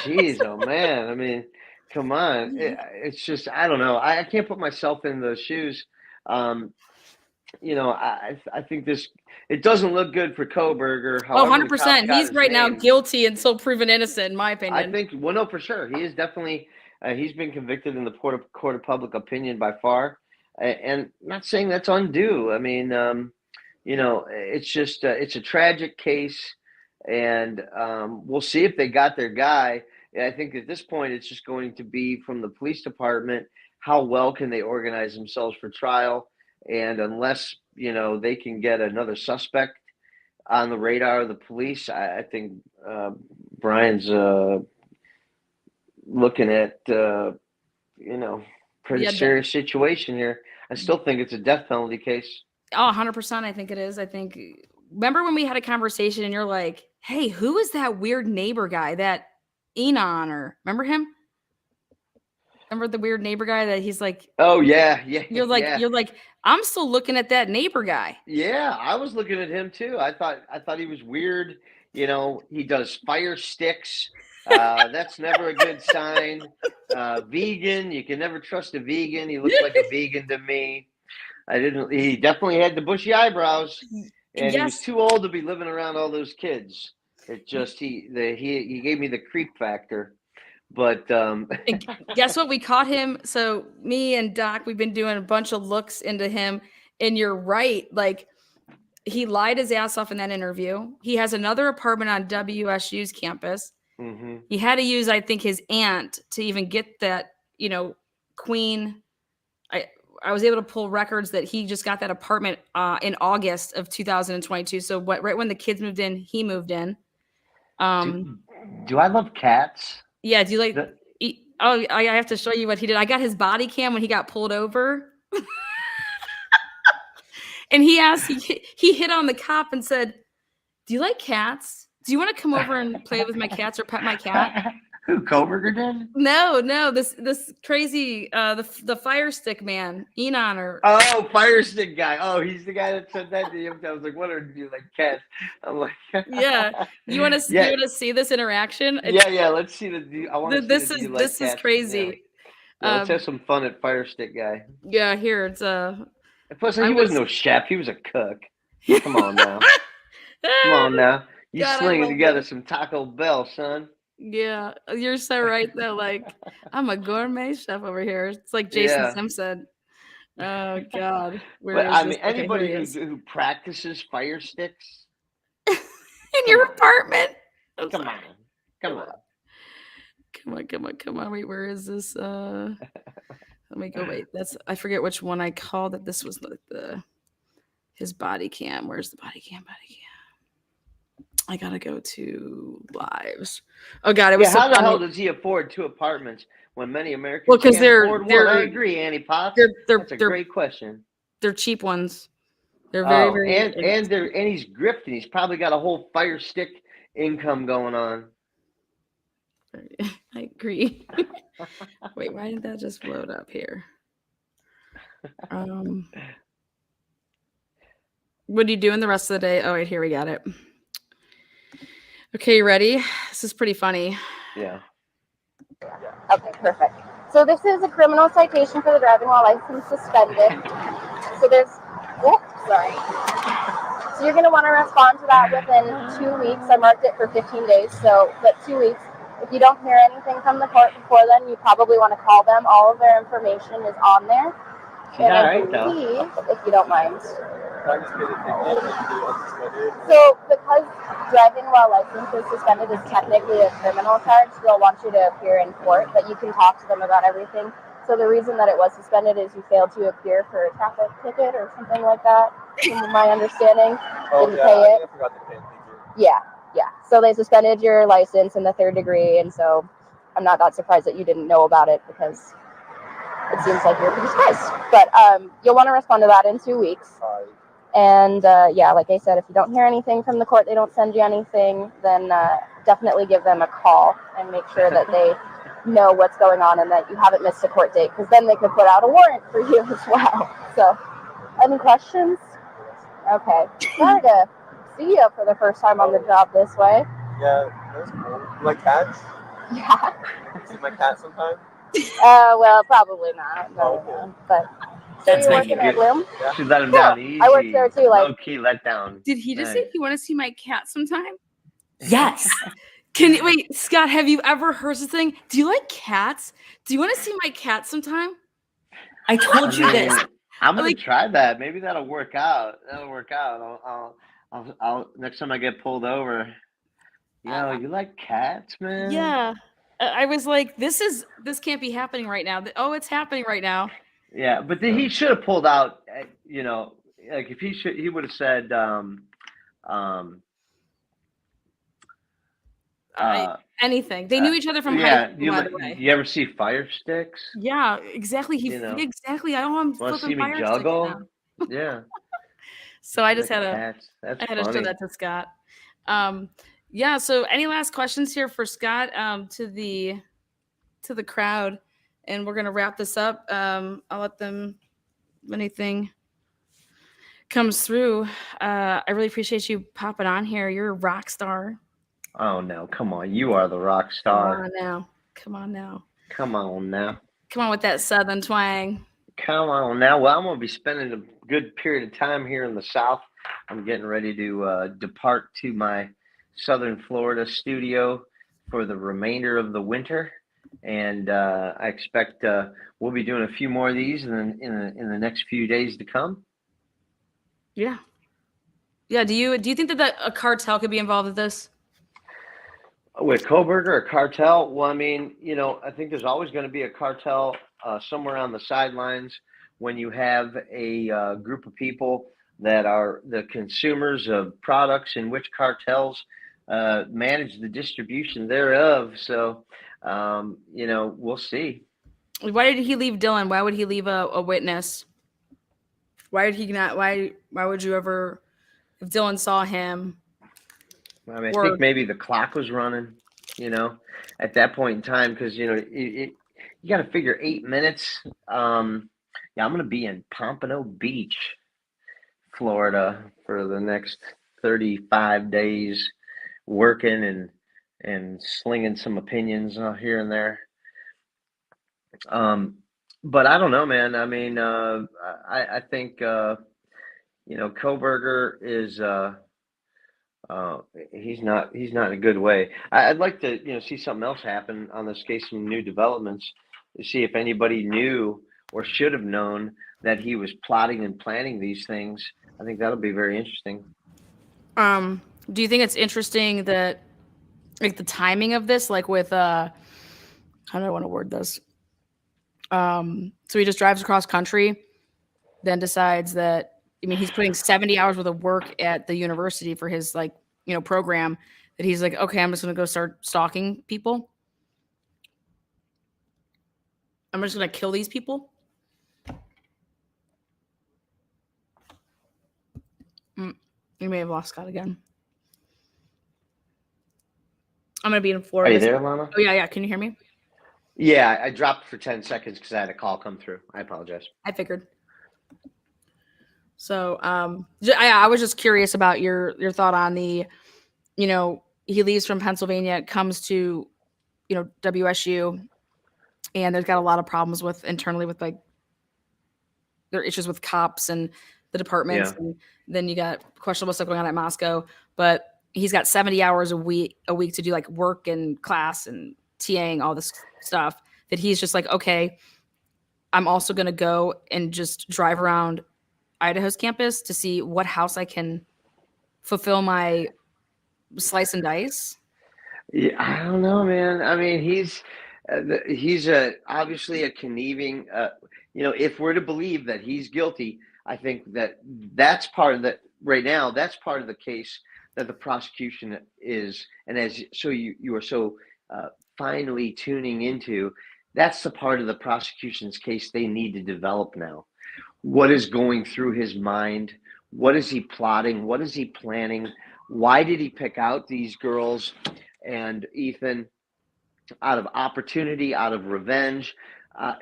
Jeez, oh man. I mean, come on. It's just, I don't know. I can't put myself in those shoes. You know, I think it doesn't look good for Kohberger. Oh, However, the cop 100%. got He's his right now name. guilty until proven innocent, in my opinion. I think, well, no, for sure. He is definitely, he's been convicted in the court of public opinion by far. And I'm not saying that's undue. I mean, you know, it's just, it's a tragic case. And we'll see if they got their guy. I think at this point, it's just going to be from the police department. How well can they organize themselves for trial? And unless, you know, they can get another suspect on the radar of the police, I think Brian's looking at, you know, pretty serious situation here. I still think it's a death penalty case. Oh, 100%. I think it is. I think, remember when we had a conversation and you're like, hey, who is that weird neighbor guy, that Enon, or remember him? Remember the weird neighbor guy that he's like, oh yeah. You're like, I'm still looking at that neighbor guy. Yeah, I was looking at him too. I thought he was weird. You know, he does fire sticks. That's never a good sign. Vegan, you can never trust a vegan. He looks like a vegan to me. He definitely had the bushy eyebrows, and he was too old to be living around all those kids. It just, he gave me the creep factor. But guess what? We caught him. So me and Doc, we've been doing a bunch of looks into him. And you're right. Like, he lied his ass off in that interview. He has another apartment on WSU's campus. Mm-hmm. He had to use, I think, his aunt to even get that, you know, queen. I was able to pull records that he just got that apartment in August of 2022. So right when the kids moved in, he moved in. Do I love cats? Yeah, do you like? I have to show you what he did. I got his body cam when he got pulled over, and he asked. He hit on the cop and said, "Do you like cats? Do you want to come over and play with my cats or pet my cat?" Who, Kohberger did? No, this crazy the fire stick man, Enon, or fire stick guy. Oh, he's the guy that said that to him. I was like, what are you like cats? I'm like, yeah. You want to see this interaction? Yeah. Let's see the. I want to. This is crazy. Yeah, let's have some fun at fire stick guy. Yeah, here it's Plus, he wasn't no chef. He was a cook. Come on now. Come on now. You slinging together some Taco Bell, son. Yeah, you're so right though. Like, I'm a gourmet chef over here. It's like Jason Simpson. Oh God. I mean, anybody who practices fire sticks in your apartment. Come on. Wait, where is this? Let me go. Wait, I forget which one I called it. This was his body cam. Where's the body cam? I gotta go to lives. Oh God, it was. How the hell does he afford 2 apartments when many Americans? Well, because can't afford one? I agree, Annie Potts. That's a great question. They're cheap ones. They're very and he's grifting. He's probably got a whole fire stick income going on. I agree. Wait, why did that just load up here? What are you doing the rest of the day? Oh wait, here we got it. Okay, you ready? This is pretty funny. Yeah. Okay, perfect. So this is a criminal citation for the driving while license suspended. So So you're going to want to respond to that within 2 weeks. I marked it for 15 days, but 2 weeks. If you don't hear anything from the court before then, you probably want to call them. All of their information is on there. And I believe, if you don't mind. So because driving while license is suspended is technically a criminal charge, they'll want you to appear in court, but you can talk to them about everything. So the reason that it was suspended is you failed to appear for a traffic ticket or something like that, from my understanding. Didn't pay it. I forgot to pay it. Yeah. So they suspended your license in the 3rd degree, and so I'm not that surprised that you didn't know about it because it seems like you're pretty surprised. But you'll want to respond to that in 2 weeks. And like I said, if you don't hear anything from the court, they don't send you anything, then definitely give them a call and make sure that they know what's going on and that you haven't missed a court date, because then they could put out a warrant for you as well. So, any questions? Okay. Sorry to see you for the first time on the job this way. Yeah, that's cool. You like cats? Yeah. See my cat sometime? Well, probably not. No. But so That's you're my working at Bloom? Yeah. Should let him Cool. down easy. I work there too, like- Low key let down. Did he just Nice. say you want to see my cat sometime? Yes. Can you wait, Scott? Have you ever heard this thing? Do you like cats? Do you want to see my cat sometime? I told you this. I'm gonna Like- try that. Maybe that'll work out. I'll next time I get pulled over. Yo, you like cats, man? Yeah. I was like, this can't be happening right now. Oh, it's happening right now. Yeah, but then he should have pulled out. You know, like if he would have said, Anything. They knew each other from high yeah. school, by the way. You ever see Fire Sticks? Yeah, exactly. You know. Exactly. I don't want him Want to see flipping me fire sticks juggle? now. Yeah. So I just Like had to cats. That's I had to show funny. that to Scott. Yeah. So any last questions here for Scott to the crowd, and we're gonna wrap this up. I'll let them. If anything comes through, I really appreciate you popping on here. You're a rock star. Oh no, come on! You are the rock Come star. on now. Come on now. Come on now. Come on with that southern twang. Come on now. Well, I'm gonna be spending a good period of time here in the South. I'm getting ready to depart to my Southern Florida studio for the remainder of the winter, and I expect we'll be doing a few more of these in the next few days to come. Yeah. Yeah. Do you think that a cartel could be involved with this? With Kohberger or Cartel, well, I mean, you know, I think there's always going to be a cartel somewhere on the sidelines when you have a group of people that are the consumers of products in which cartels manage the distribution thereof. So, you know, we'll see. Why did he leave Dylan? Why would he leave a witness? Why did he not? Why would you ever, if Dylan saw him? I mean, I think maybe the clock was running, you know, at that point in time, because, you know, you got to figure 8 minutes. Yeah, I'm going to be in Pompano Beach, Florida for the next 35 days working and slinging some opinions here and there. But I don't know, man. I mean, I think, you know, Kohberger is, he's not in a good way. I'd like to, you know, see something else happen on this case, some new developments, to see if anybody knew or should have known that he was plotting and planning these things. I think that'll be very interesting. Do you think it's interesting that, like, the timing of this, like with how do I want to word this? So he just drives across country, then decides that, I mean, he's putting 70 hours worth of work at the university for his, like, you know, program, that he's like, okay, I'm just going to go start stalking people. I'm just going to kill these people. You may have lost Scott again. I'm going to be in Are Florida. you there, Lana? Oh, yeah. Can you hear me? Yeah, I dropped for 10 seconds because I had a call come through. I apologize. I figured. So, I was just curious about your thought on the, you know, he leaves from Pennsylvania, comes to, you know, WSU, and there's got a lot of problems with internally with, like, there are issues with cops and the departments, and then you got questionable stuff going on at Moscow. But he's got 70 hours a week to do, like, work and class and TAing, all this stuff, that he's just like, okay, I'm also going to go and just drive around Idaho's campus to see what house I can fulfill my slice and dice. Yeah, I don't know, man. I mean, he's obviously a conniving. You know, if we're to believe that he's guilty, I think that's part of that right now. That's part of the case that the prosecution is, and you are so finely tuning into. That's the part of the prosecution's case they need to develop now. What is going through his mind? What is he plotting? What is he planning? Why did he pick out these girls and Ethan out of opportunity, out of revenge?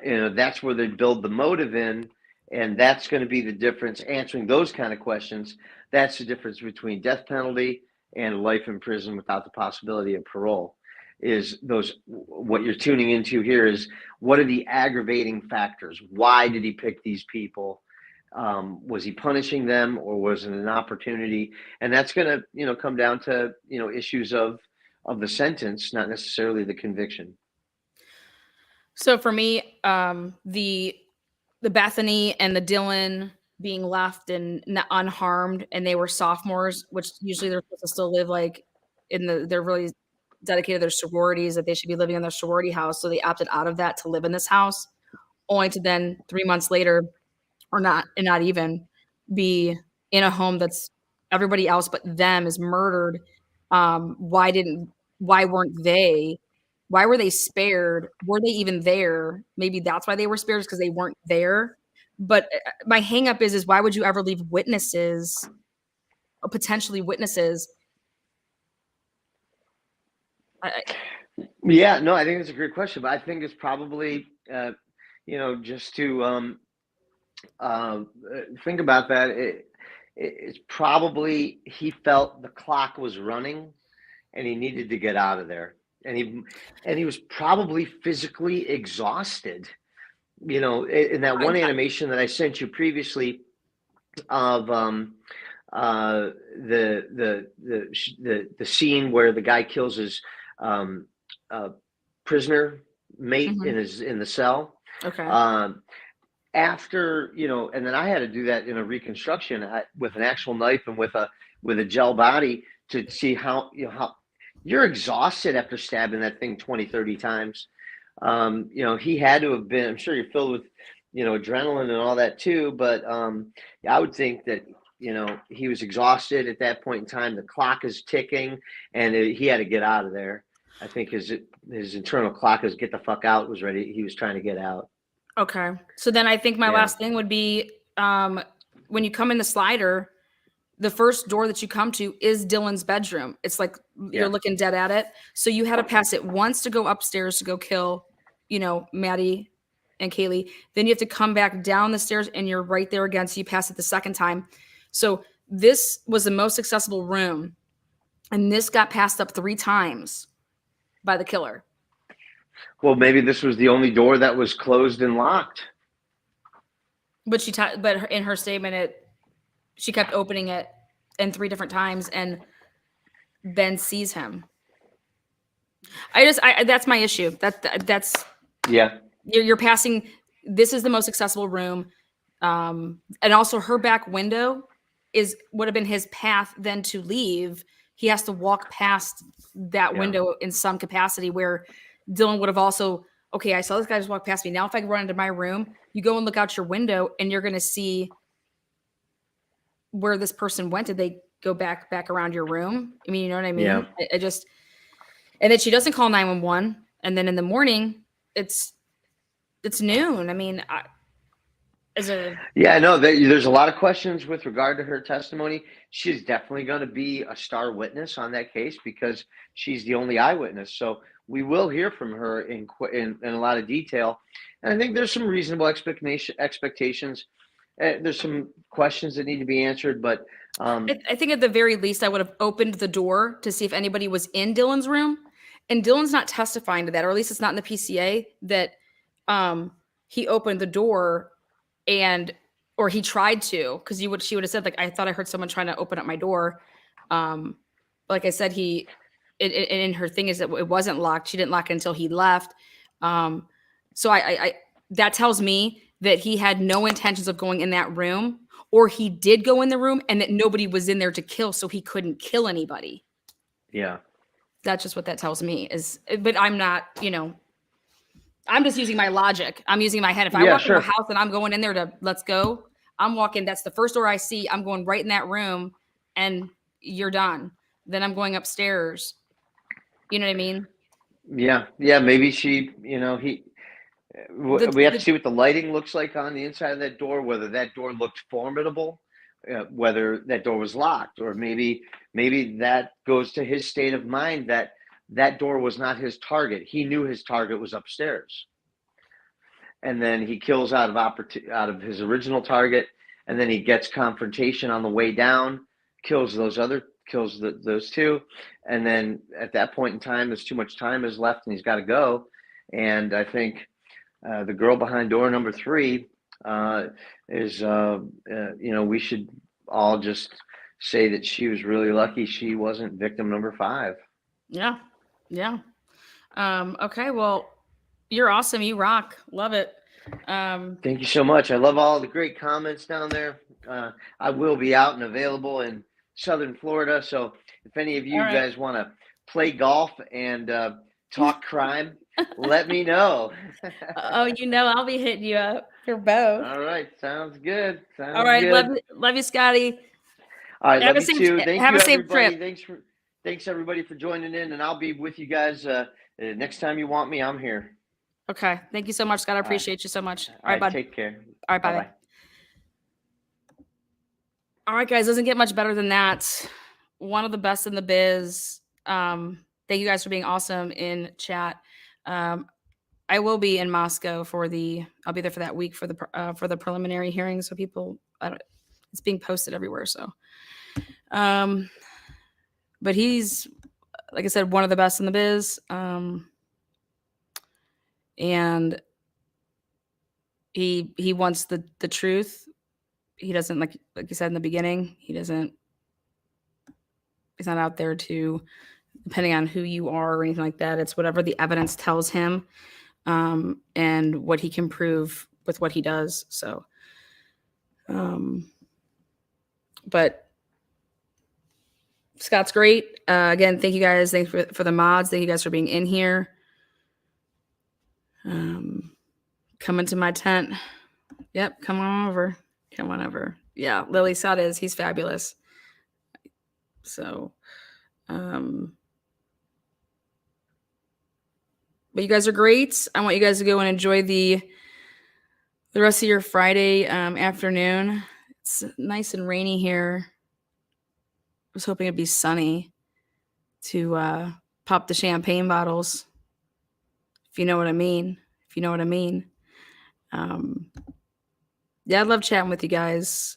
You know, that's where they build the motive in. And that's going to be the difference. Answering those kind of questions, that's the difference between death penalty and life in prison without the possibility of parole. Is those, what you're tuning into here is, what are the aggravating factors? Why did he pick these people? Was he punishing them, or was it an opportunity? And that's going to, you know, come down to, you know, issues of the sentence, not necessarily the conviction. So for me, the Bethany and the Dylan being left and unharmed, and they were sophomores, which usually they're supposed to still live like they're really dedicated to their sororities, that they should be living in their sorority house. So they opted out of that to live in this house, only to then 3 months later, or not even, be in a home that's everybody else but them is murdered. Why weren't they? Why were they spared? Were they even there? Maybe that's why they were spared, because they weren't there. But my hang up is why would you ever leave witnesses, or potentially witnesses? Yeah, no, I think it's a great question, but I think it's probably, you know, just to think about that. It's probably he felt the clock was running, and he needed to get out of there, and he was probably physically exhausted. You know, in that one animation that I sent you previously of the scene where the guy kills his prisoner mate in the cell. Okay. After, you know, and then I had to do that in a reconstruction with an actual knife and with a gel body to see how you're exhausted after stabbing that thing 20, 30 times. You know, he had to have been, I'm sure you're filled with, you know, adrenaline and all that too, but I would think that, you know, he was exhausted at that point in time. The clock is ticking, and he had to get out of there. I think his internal clock is get the fuck out was ready. He was trying to get out. Okay. So then I think my last thing would be, when you come in the slider, the first door that you come to is Dylan's bedroom. It's like you're looking dead at it. So you had to pass it once to go upstairs to go kill, you know, Maddie and Kaylee. Then you have to come back down the stairs, and you're right there again. So you pass it the second time. So this was the most accessible room, and this got passed up 3 times by the killer. Well, maybe this was the only door that was closed and locked. But but in her statement, she kept opening it in 3 different times, and Ben sees him. That's my issue. That's you're passing. This is the most accessible room, and also her back window would have been his path then to leave. He has to walk past that window in some capacity, where Dylan would have also, okay, I saw this guy just walk past me. Now if I run into my room, you go and look out your window, and you're going to see where this person went. Did they go back around your room? I mean, you know what I mean? Yeah. I just, and then she doesn't call 911. And then in the morning, it's noon. I mean, there's a lot of questions with regard to her testimony. She's definitely going to be a star witness on that case, because she's the only eyewitness. So we will hear from her in a lot of detail. And I think there's some reasonable expectations. There's some questions that need to be answered, but I think at the very least, I would have opened the door to see if anybody was in Dylan's room. And Dylan's not testifying to that, or at least it's not in the PCA that he opened the door or he tried to, because she would have said, like, I thought I heard someone trying to open up my door. Like I said, in her thing is that it wasn't locked. She didn't lock it until he left. So I that tells me that he had no intentions of going in that room, or he did go in the room and that nobody was in there to kill, so he couldn't kill anybody. Yeah. That's just what that tells me but I'm not, you know, I'm just using my logic. I'm using my head. If I walk into a house and I'm going in there to let's go, I'm walking. That's the first door I see. I'm going right in that room, and you're done. Then I'm going upstairs. You know what I mean? Yeah. Yeah. Maybe she, you know, we have to see what the lighting looks like on the inside of that door, whether that door looked formidable, whether that door was locked, or maybe that goes to his state of mind that door was not his target. He knew his target was upstairs. and then he kills out of his original target, and then he gets confrontation on the way down, kills those two, and then at that point in time, there's too much time is left, and he's got to go. And I think the girl behind door number 3 is we should all just say that she was really lucky she wasn't victim number 5. Yeah. Okay, well, you're awesome. You rock. Love it. Thank you so much. I love all the great comments down there. I will be out and available in Southern Florida. So if any of you guys want to play golf and talk crime, let me know. Oh, I'll be hitting you up for both. All right. Sounds good. All right. Good. Love you, Scotty. All right. Have Love you too. Thank have you, a safe everybody. trip. Thanks everybody for joining in, and I'll be with you guys next time you want me. I'm here. Okay. Thank you so much, Scott. I appreciate you so much. All right, bud. Take care. All right, bye. All right, guys. Doesn't get much better than that. One of the best in the biz. Thank you guys for being awesome in chat. I will be in Moscow I'll be there for that week for the preliminary hearing. So it's being posted everywhere. So, but he's, like I said, one of the best in the biz. And he wants the truth. He doesn't, like you said in the beginning, he's not out there to, depending on who you are or anything like that. It's whatever the evidence tells him, and what he can prove with what he does. So, but Scott's great. Again, thank you guys. Thanks for the mods. Thank you guys for being in here. Come into my tent. Yep, come on over. Yeah, Lily Scott he's fabulous. So, but you guys are great. I want you guys to go and enjoy the rest of your Friday afternoon. It's nice and rainy here. I was hoping it'd be sunny to pop the champagne bottles. If you know what I mean. Yeah, I love chatting with you guys.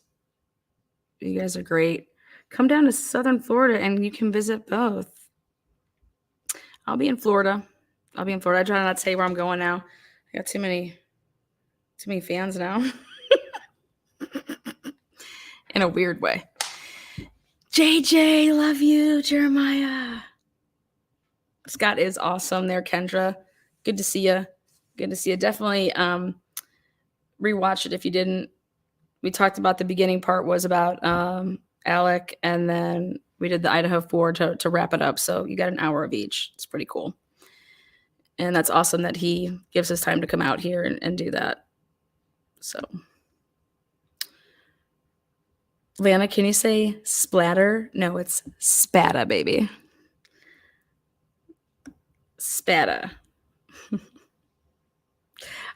You guys are great. Come down to Southern Florida and you can visit both. I'll be in Florida. I try not to say where I'm going now. I got too many fans now. In a weird way. JJ, love you. Jeremiah. Scott is awesome there, Kendra. Good to see you. Definitely rewatch it if you didn't. We talked about the beginning part was about Alec, and then we did the Idaho 4 to wrap it up. So you got an hour of each. It's pretty cool. And that's awesome that he gives us time to come out here and do that. So, Lana, can you say splatter? No, it's spatter, baby. Spatter.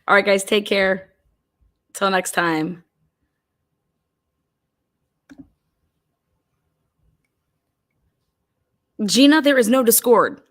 All right, guys, take care. Till next time. Gina, there is no Discord.